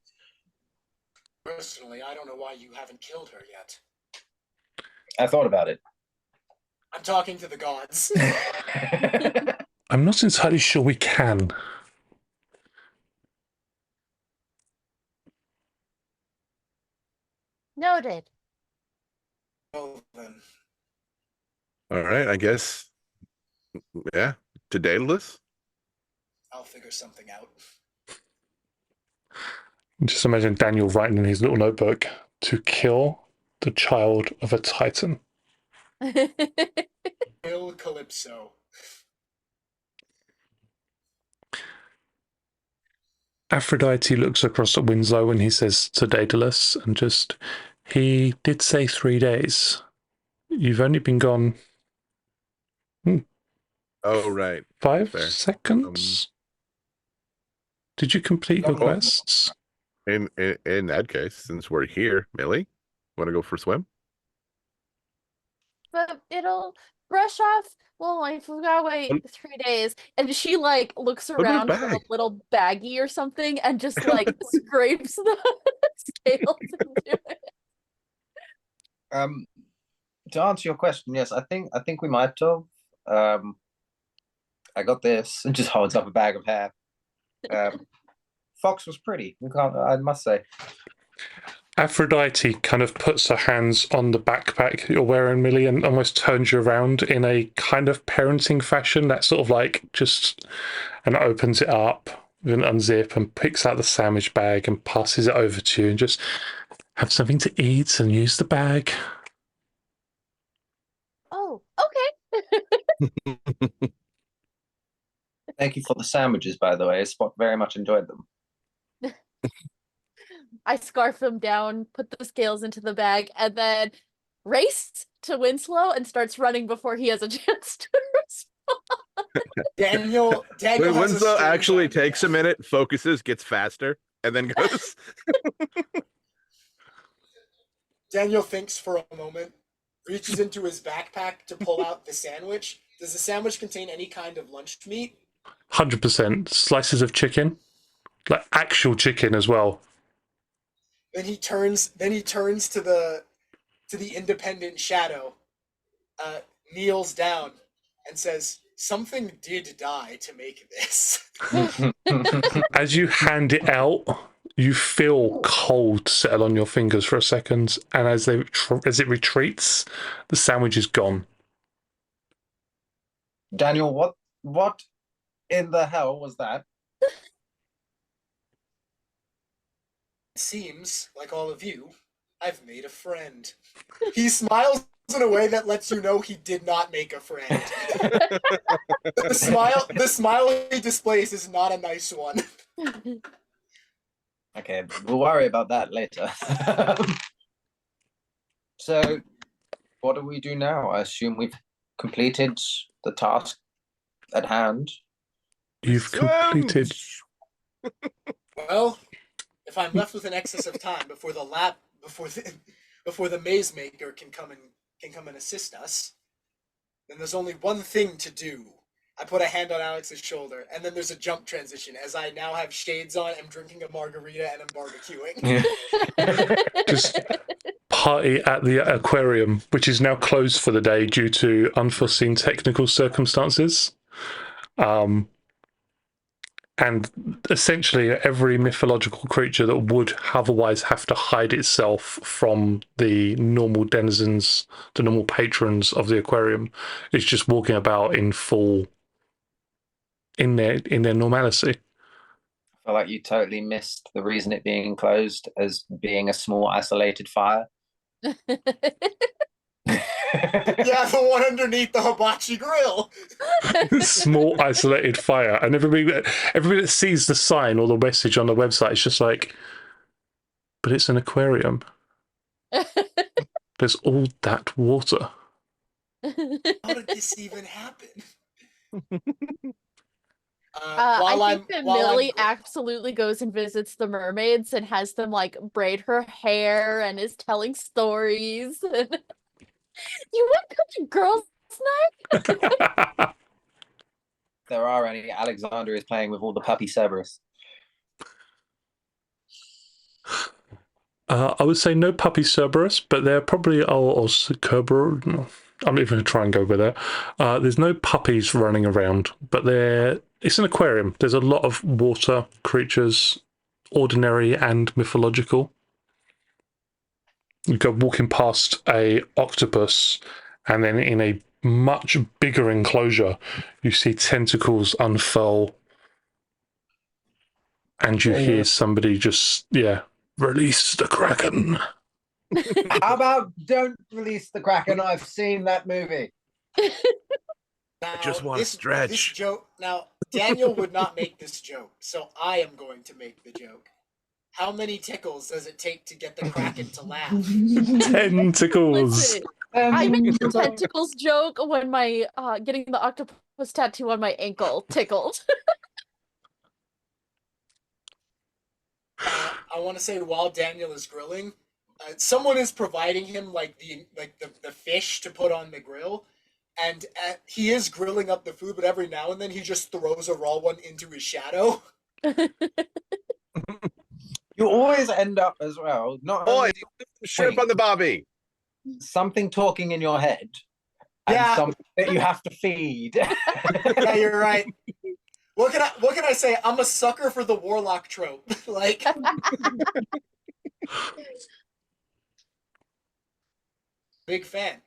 Personally, I don't know why you haven't killed her yet. I thought about it. I'm talking to the gods. I'm not entirely sure we can. Noted. Well then, All right, I guess. Yeah, to Daedalus. I'll figure something out. Just imagine Daniel writing in his little notebook to kill the child of a Titan. Kill Calypso. Aphrodite looks across at Winslow and he says to Daedalus, and just, he did say 3 days. You've only been gone Oh, right. 5 Fair. seconds? Did you complete your No. quests? In that case, since we're here, Millie, want to go for a swim? But it'll brush off. Well, like we gotta wait 3 days, and she like looks in a around for a bag. little baggie or something, and just like scrapes the scales into it. To answer your question, yes, I think we might have. I got this, and just holds up a bag of hair. Fox was pretty. I must say. Aphrodite kind of puts her hands on the backpack you're wearing, Millie, and almost turns you around in a kind of parenting fashion. That sort of like just, and opens it up, then unzip and picks out the sandwich bag and passes it over to you, and just have something to eat and use the bag. Oh, okay. Thank you for the sandwiches, by the way. Spot very much enjoyed them. I scarf them down, put the scales into the bag, and then race to Winslow and starts running before he has a chance to respond. Daniel Wait, has a Winslow strange actually idea. takes a minute, focuses, gets faster, and then goes. Daniel thinks for a moment, reaches into his backpack to pull out the sandwich. Does the sandwich contain any kind of lunch meat? 100% slices of chicken, like actual chicken as well. Then he turns to the independent shadow, kneels down, and says, "Something did die to make this." As you hand it out, you feel cold settle on your fingers for a second, and as it retreats, the sandwich is gone. Daniel, what in the hell was that? It seems, like all of you, I've made a friend. He smiles in a way that lets you know he did not make a friend. The smile he displays is not a nice one. Okay, we'll worry about that later. So, what do we do now? I assume we've completed the task at hand. You've completed. Well, if I'm left with an excess of time before the maze maker can come and assist us, then there's only one thing to do. I put a hand on Alex's shoulder, and then there's a jump transition as I now have shades on, am drinking a margarita, and I'm barbecuing. Just party at the aquarium, which is now closed for the day due to unforeseen technical circumstances. And essentially every mythological creature that would otherwise have to hide itself from the normal denizens, the normal patrons of the aquarium, is just walking about in full, in their normality. I feel like you totally missed the reason it being closed as being a small isolated fire. Yeah, the one underneath the hibachi grill. Small isolated fire, and everybody that sees the sign or the message on the website is just like, but it's an aquarium. There's all that water. How did this even happen? I think that Millie absolutely goes and visits the mermaids and has them like braid her hair and is telling stories. And you want to come to girls' night? There are any. Alexander is playing with all the puppy Cerberus. I would say no puppy Cerberus, but there probably are, or Cerberus. I'm not even going to try and go with it. There's no puppies running around, but it's an aquarium. There's a lot of water creatures, ordinary and mythological. You go walking past a octopus, and then in a much bigger enclosure, you see tentacles unfurl, and you hear somebody just, release the Kraken. How about don't release the Kraken? I've seen that movie. Now, I just want to stretch. This joke. Now, Daniel would not make this joke, so I am going to make the joke. How many tickles does it take to get the Kraken to laugh? Tentacles. Listen, I made the tentacles joke when my getting the octopus tattoo on my ankle tickled. I want to say while Daniel is grilling, someone is providing him like the fish to put on the grill, and he is grilling up the food, but every now and then he just throws a raw one into his shadow. You always end up as well. Not Boy, only shrimp on the bobby. something talking in your head, and Yeah. something that you have to feed. Yeah, you're right. What can I say? I'm a sucker for the warlock trope. Like, big fan.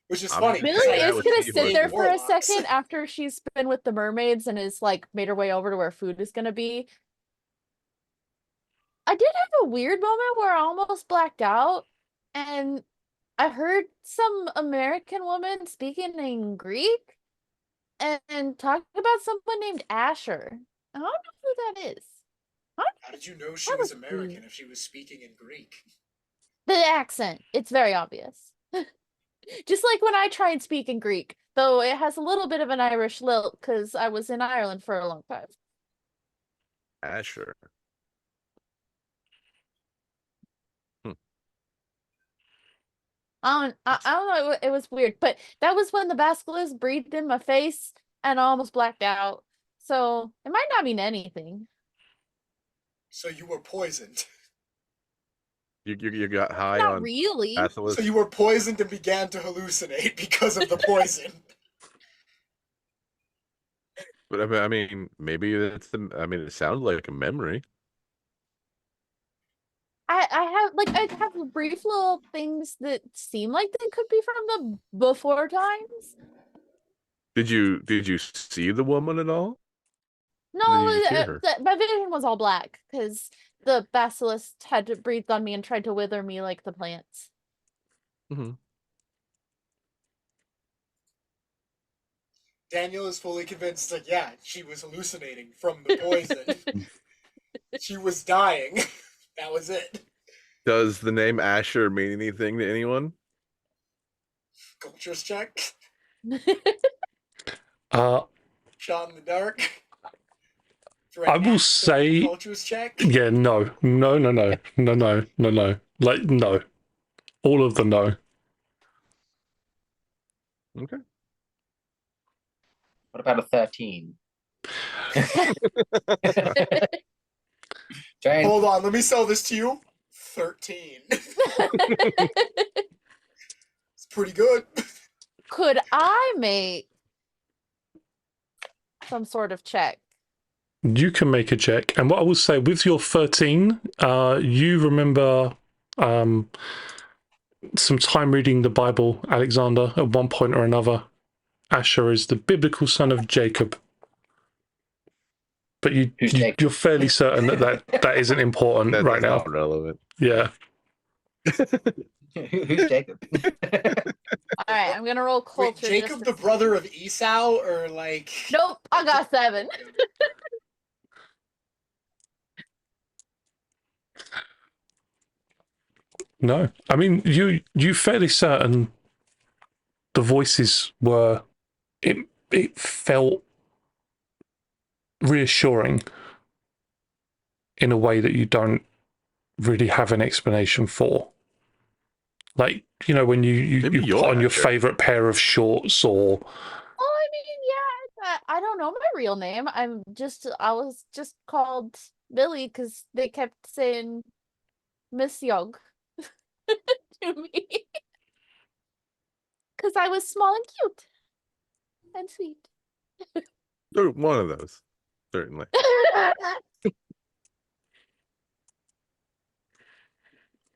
Which is funny. Really? because Millie I is was gonna thinking sit there for a warlocks. second after she's been with the mermaids and is like made her way over to where food is gonna be. I did have a weird moment where I almost blacked out, and I heard some American woman speaking in Greek and talking about someone named Asher. I don't know who that is. How did you know she That was was American weird. if she was speaking in Greek? The accent, it's very obvious. Just like when I try and speak in Greek, though it has a little bit of an Irish lilt because I was in Ireland for a long time. Asher. I don't know, it was weird, but that was when the basilisk breathed in my face and I almost blacked out. So it might not mean anything. So you were poisoned. You got high Not on really. basilisk. So you were poisoned and began to hallucinate because of the poison. But I mean, maybe it's the. I mean, it sounds like a memory. I have brief little things that seem like they could be from the before times. Did you see the woman at all? No, Did you just hear her? my vision was all black because the basilisk had breathed on me and tried to wither me like the plants. Mm-hmm. Daniel is fully convinced that, yeah, she was hallucinating from the poison. She was dying. That was it. Does the name Asher mean anything to anyone? Cultures check. Shot in the dark. I will say, cultures check. yeah, no. Like, no. All of them, no. Okay. What about a 13? Jane, Hold on, let me sell this to you. 13. It's pretty good. Could I make some sort of check? You can make a check. And what I will say, with your 13, you remember some time reading the Bible, Alexander, at one point or another. Asher is the biblical son of Jacob. But Who's Jacob? you're fairly certain that isn't important That's right now. not relevant. Yeah. who's Jacob? All right, I'm gonna roll Wait, culture. Jacob just the to brother see. of Esau, or like? Nope, I got 7. No. I mean, you fairly certain the voices were, it felt reassuring in a way that you don't really have an explanation for. Like, you know, when you Maybe put you're on your actor. favorite pair of shorts, or Oh, I mean, yeah, I don't know my real name. I was just called Billy because they kept saying Miss Young to me because I was small and cute and sweet. Or one of those, certainly.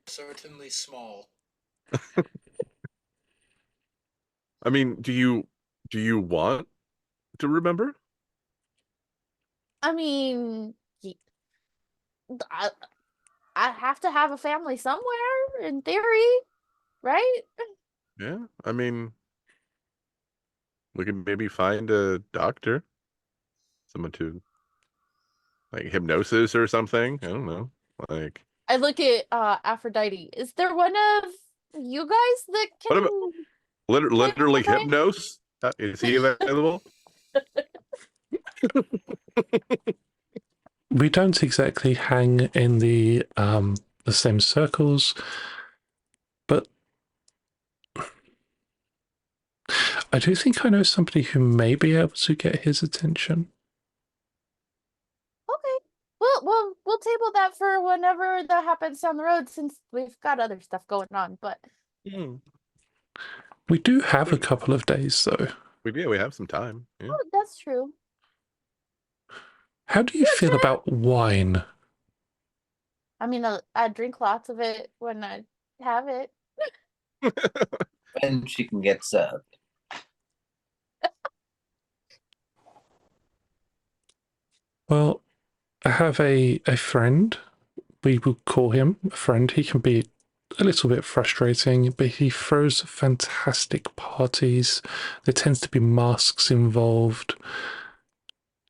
Certainly small. I mean, do you want to remember? I mean, I, I have to have a family somewhere, in theory, right? Yeah, I mean, we could maybe find a doctor, someone to like hypnosis or something. I don't know. Like, I look at Aphrodite. Is there one of you guys that what about can literally my mind? hypnos? Is he available? we don't exactly hang in the same circles, but I do think I know somebody who may be able to get his attention. Okay. We'll table that for whenever that happens down the road since we've got other stuff going on, but Hmm. We do have a couple of days, though. We have some time. Yeah. oh, that's true. How do you Yeah, feel sure. about wine? I mean, I drink lots of it when I have it. And she can get served. Well, I have a friend. We will call him a friend. He can be a little bit frustrating, but he throws fantastic parties. There tends to be masks involved.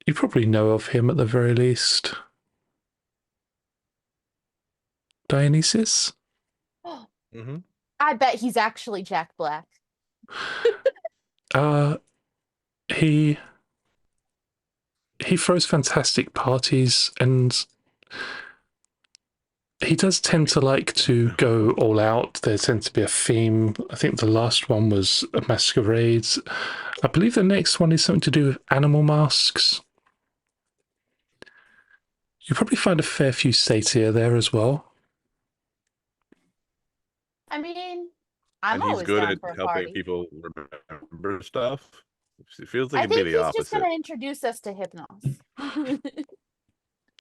You probably know of him at the very least. Dionysus? Mm-hmm. I bet he's actually Jack Black. He throws fantastic parties, and he does tend to like to go all out. There tends to be a theme. I think the last one was a masquerade. I believe the next one is something to do with animal masks. You probably find a fair few satyr there as well. I mean, I'm And he's always good down at for a helping party. people remember stuff. It feels like I it'd be think the he's just opposite. going to introduce us to Hypnos.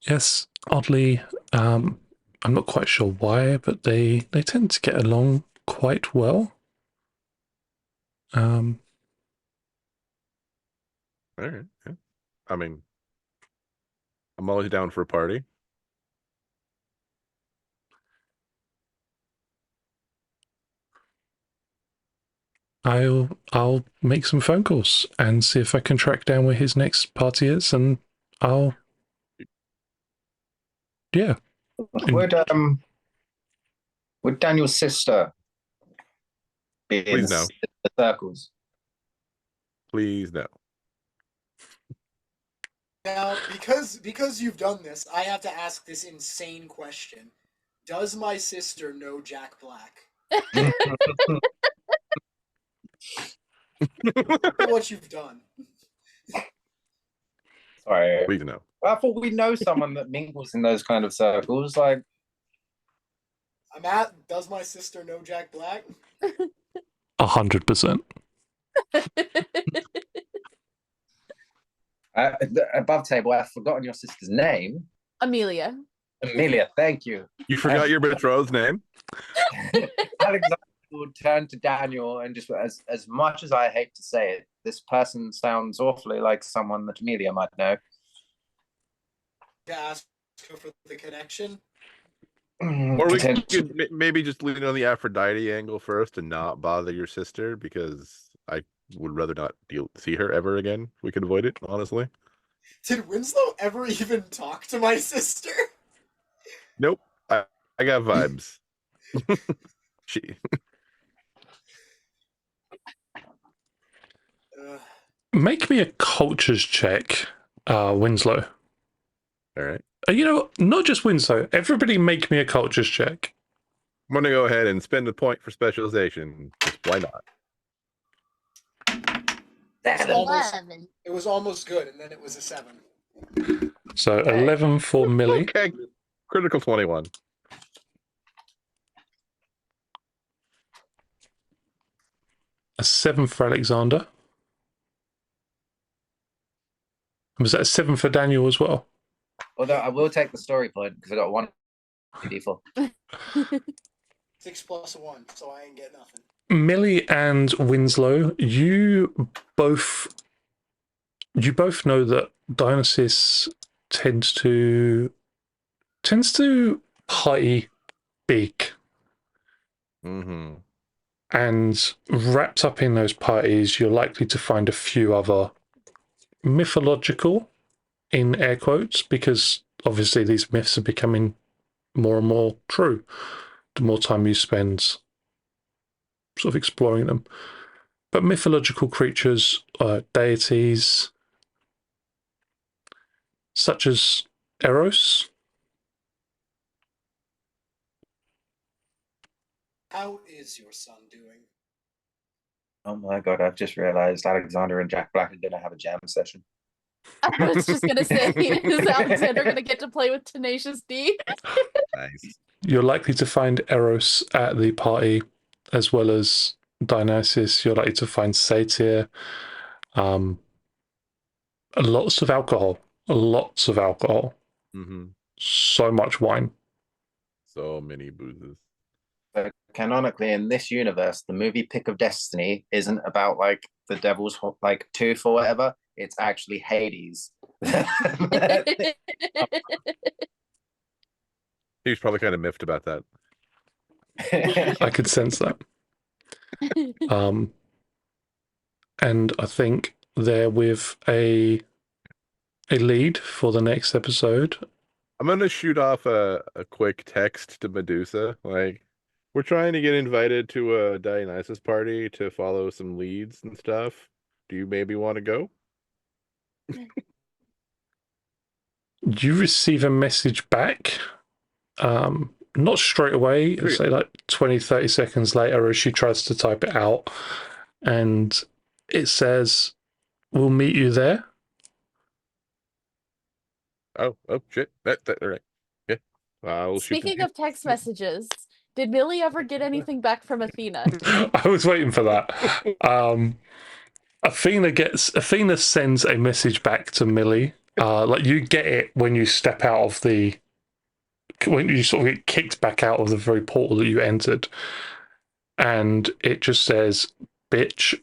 Yes, oddly, I'm not quite sure why, but they tend to get along quite well. All right. Yeah. I mean, I'm always down for a party. I'll make some phone calls and see if I can track down where his next party is, and yeah. Would Daniel's sister be in Please no. the circles? Please no. Now, because you've done this, I have to ask this insane question. Does my sister know Jack Black? Look at what you've done. Sorry. Please no. I thought we know someone that mingles in those kind of circles. Like, Does my sister know Jack Black? 100%. above table, I've forgotten your sister's name. Amelia. Amelia, thank you. You forgot your betrothed's name? Alexander would turn to Daniel and just, as much as I hate to say it, this person sounds awfully like someone that Amelia might know. To ask her for the connection. Or we could maybe just lean on the Aphrodite angle first and not bother your sister, because I would rather not see her ever again. We could avoid it, honestly. Did Winslow ever even talk to my sister? Nope. I got vibes. She Make me a cultures check, Winslow. All right. You know, not just Winslow. Everybody make me a cultures check. I'm going to go ahead and spend a point for specialization. Just why not? It's almost, 11. it was almost good, and then it was a 7. So 11 for Millie. Okay. Critical 21. A 7 for Alexander. Was that a 7 for Daniel as well? Although I will take the story point because I got 1 d4. 6 plus 1, so I ain't get nothing. Millie and Winslow, you both know that Dionysus tends to party big, Mm-hmm. and wrapped up in those parties, you're likely to find a few other mythological, in air quotes, because obviously these myths are becoming more and more true the more time you spend sort of exploring them. But mythological creatures, deities, such as Eros. How is your son doing? Oh my god, I've just realized Alexander and Jack Black are going to have a jam session. I was just gonna say, is Alexander gonna get to play with Tenacious D? Nice. You're likely to find Eros at the party, as well as Dionysus. You're likely to find Satyr. Lots of alcohol. Lots of alcohol. Mm-hmm. So much wine. So many boozes. So canonically, in this universe, the movie Pick of Destiny isn't about like the devil's like tooth or whatever. It's actually Hades. He was probably kind of miffed about that. I could sense that. And I think they're with a lead for the next episode. I'm going to shoot off a quick text to Medusa. Like, we're trying to get invited to a Dionysus party to follow some leads and stuff. Do you maybe want to go? You receive a message back. Not straight away, say like 20, 30 seconds later as she tries to type it out. And it says, "We'll meet you there." Oh, shit. All right. Yeah. I'll shoot Speaking them. of text messages, did Millie ever get anything back from Athena? I was waiting for that. Athena sends a message back to Millie. Like you get it when you step out of when you sort of get kicked back out of the very portal that you entered, and it just says "bitch?" ?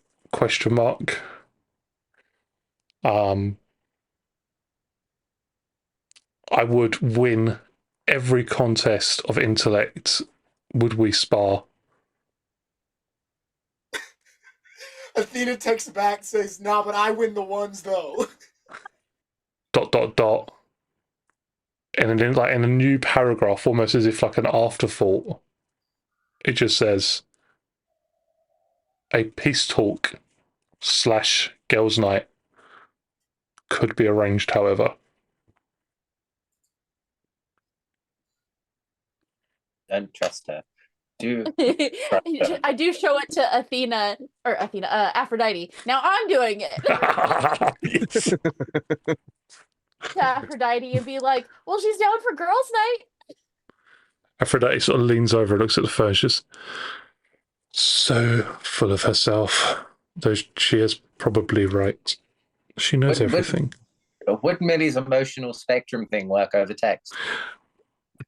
I would win every contest of intellect. Would we spar? Athena texts back, says, "Nah, but I win the ones though." ... And then, like in a new paragraph, almost as if like an afterthought, it just says a peace talk / girls' night could be arranged, however. Don't trust her. I do show it to Aphrodite. Now I'm doing it. To Aphrodite and be like, well, she's down for girls' night. Aphrodite sort of leans over and looks at the phone, just so full of herself, though she is probably right. She knows everything. Would Millie's emotional spectrum thing work over text?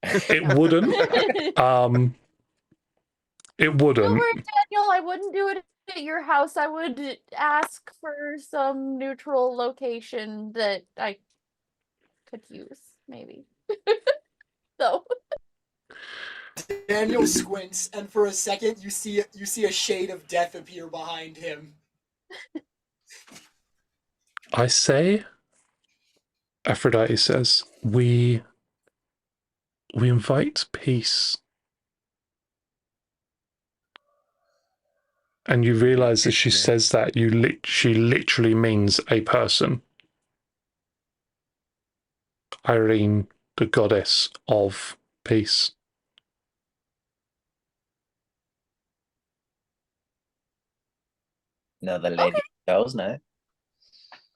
It wouldn't. It wouldn't. Over Daniel, I wouldn't do it at your house. I would ask for some neutral location that I could use, maybe. So Daniel squints, and for a second, you see a shade of death appear behind him. I say, Aphrodite says, we invite peace. And you realize that she says that she literally means a person. Irene, the goddess of peace. Another lady girls know.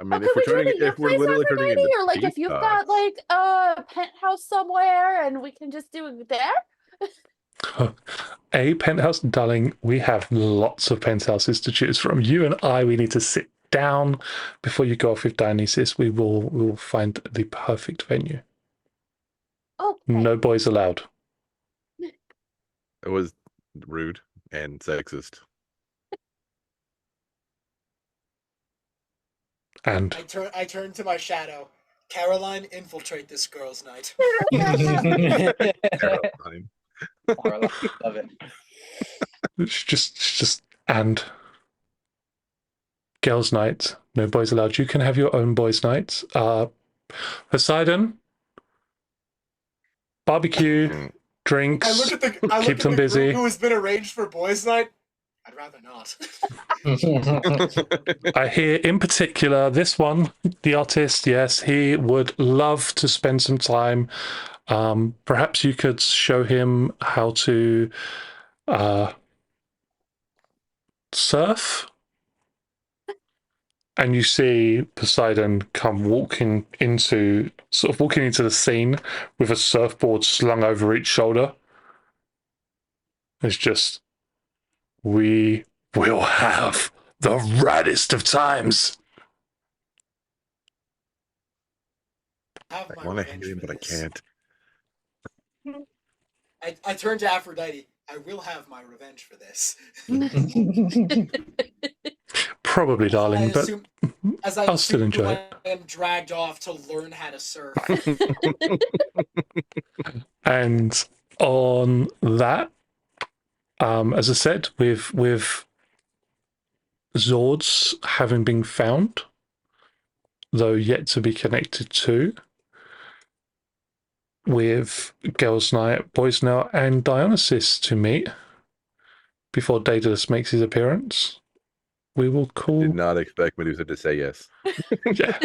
I mean, Could we do it at your if we're place, literally turning Aphrodite? into Or like if you've got peacocks, like a penthouse somewhere and we can just do it there? A penthouse, darling, we have lots of penthouses to choose from. You and I, we need to sit down before you go off with Dionysus. We will find the perfect venue. Okay. No boys allowed. it was rude and sexist. And I turn to my shadow. Caroline, infiltrate this girls' night. Caroline. Caroline, love it. it's just and girls' night. No boys allowed. You can have your own boys' night. Poseidon, barbecue, drinks. I look at the keep them busy. group who has been arranged for boys' night. I'd rather not. I hear in particular this one, the artist, yes, he would love to spend some time. Perhaps you could show him how to surf. And you see Poseidon come walking into the scene with a surfboard slung over each shoulder. It's just, we will have the raddest of times. Have I my want to revenge hit him, for but I this. can't. I turn to Aphrodite. I will have my revenge for this. Probably, darling, but I'll still enjoy it. I am dragged off to learn how to surf. And on that, as I said, with Zords having been found, though yet to be connected to, with Girls' Night, Boys' Night, and Dionysus to meet before Daedalus makes his appearance, we will call. Did not expect Medusa to say yes. Yeah.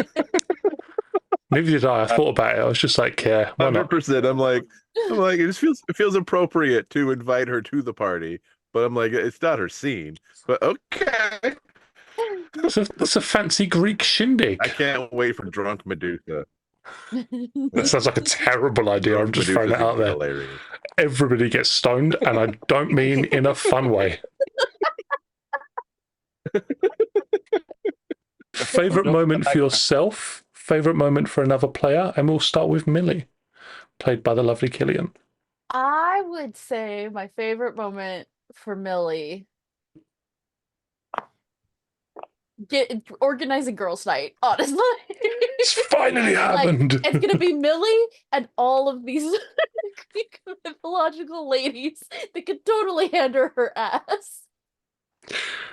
Neither did I. I thought about it. I was just like, yeah, why not? 100%. I'm like, it feels appropriate to invite her to the party, but I'm like, it's not her scene. But okay. It's a fancy Greek shindig. I can't wait for drunk Medusa. That sounds like a terrible idea. I'm just throwing it out there. Hilarious. Everybody gets stoned, and I don't mean in a fun way. Favorite moment for yourself? Favorite moment for another player? And we'll start with Millie, played by the lovely Killian. I would say my favorite moment for Millie, organizing girls' night, honestly. It's finally happened. It's gonna be Millie and all of these Greek mythological ladies that could totally handle her ass.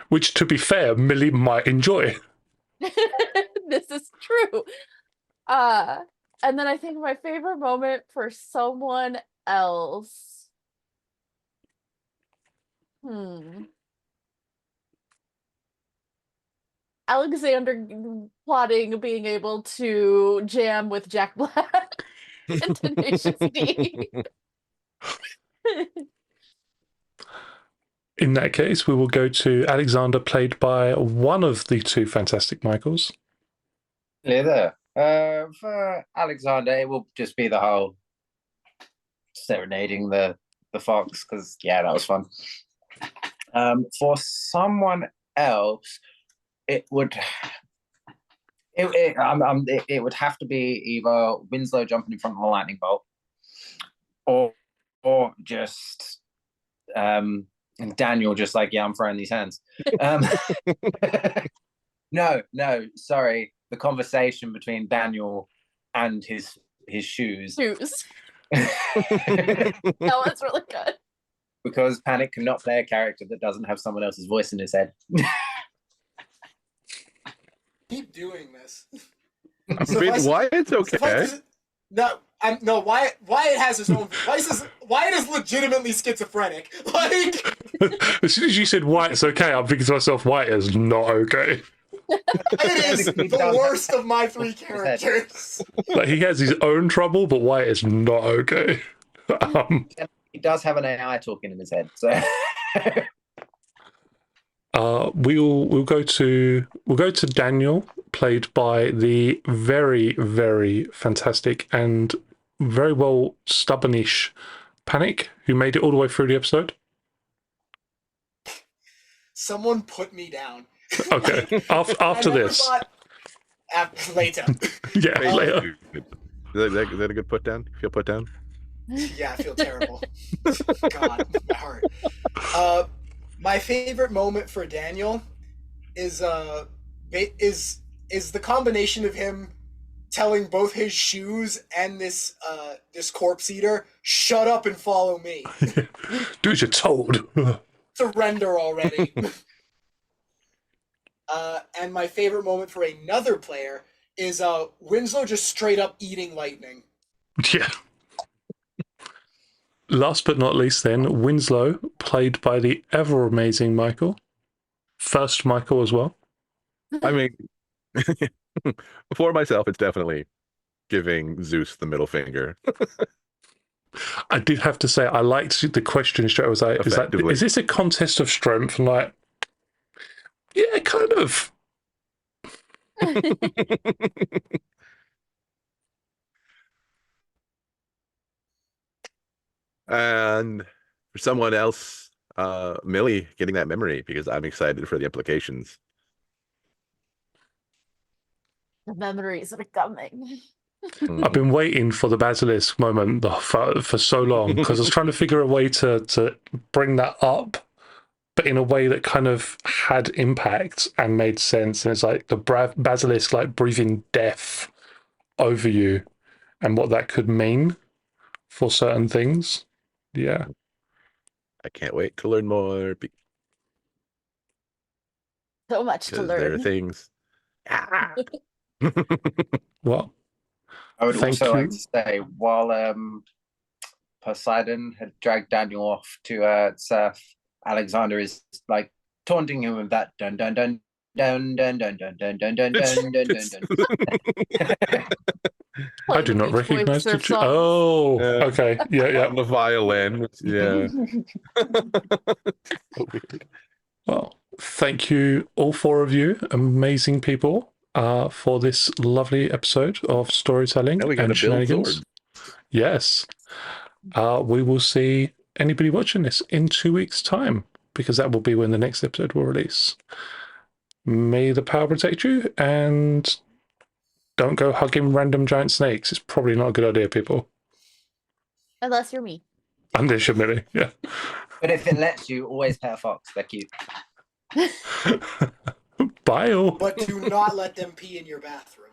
Which, to be fair, Millie might enjoy. This is true. And then I think my favorite moment for someone else. Alexander plotting being able to jam with Jack Black and Tenacious D. In that case, we will go to Alexander, played by one of the two fantastic Michaels. Yeah, there. For Alexander, it will just be the whole serenading the fox, because yeah, that was fun. For someone else, it would have to be either Winslow jumping in front of the lightning bolt, or just and Daniel just like, yeah, I'm throwing these hands. No, sorry. The conversation between Daniel and his shoes. That was really good. Because Panic cannot play a character that doesn't have someone else's voice in his head. Keep doing this. I mean, Wyatt's okay. No, Wyatt has his own. Wyatt is legitimately schizophrenic. Like, As soon as you said white's okay, I'm thinking to myself, white is not okay. It is the worst of my three characters. Like, he has his own trouble, but white is not okay. He does have an AI talking in his head, so We'll go to Daniel, played by the very, very fantastic and very well stubbornish Panic, who made it all the way through the episode. Someone put me down. Okay, after this, later. yeah, Hey, later. Is that a good put down? Feel put down? Yeah, I feel terrible. God, my heart. My favorite moment for Daniel is the combination of him telling both his shoes and this corpse eater, "Shut up and follow me." Do as you're told. Surrender already. And my favorite moment for another player is Winslow just straight up eating lightning. Yeah. Last but not least, then, Winslow, played by the ever amazing Michael. First Michael as well. I mean, for myself, it's definitely giving Zeus the middle finger. I did have to say, I liked the question straight. I was like, Effectively. is this a contest of strength? And like, yeah, kind of. And for someone else, Millie getting that memory, because I'm excited for the implications. The memories are coming. I've been waiting for the basilisk moment for so long, because I was trying to figure a way to bring that up, but in a way that kind of had impact and made sense. And it's like the basilisk like breathing death over you and what that could mean for certain things. Yeah. I can't wait to learn more. So much to Because there are learn. things. What? I would Thank also you. like to say, while Poseidon had dragged Daniel off to surf, Alexander is like taunting him with that dun dun dun dun dun dun dun dun dun dun dun dun dun. I do not recognize the. Oh, okay. Yeah. On the violin. Yeah. So weird. Well, thank you, all four of you, amazing people, for this lovely episode of storytelling Now we gotta and build shenanigans. swords. Yes. We will see anybody watching this in 2 weeks' time, because that will be when the next episode will release. May the power protect you, and don't go hugging random giant snakes. It's probably not a good idea, people. Unless you're me. Unless you're Millie, yeah. But if it lets you, always pet a fox. They're cute. Bye all. But do not let them pee in your bathroom.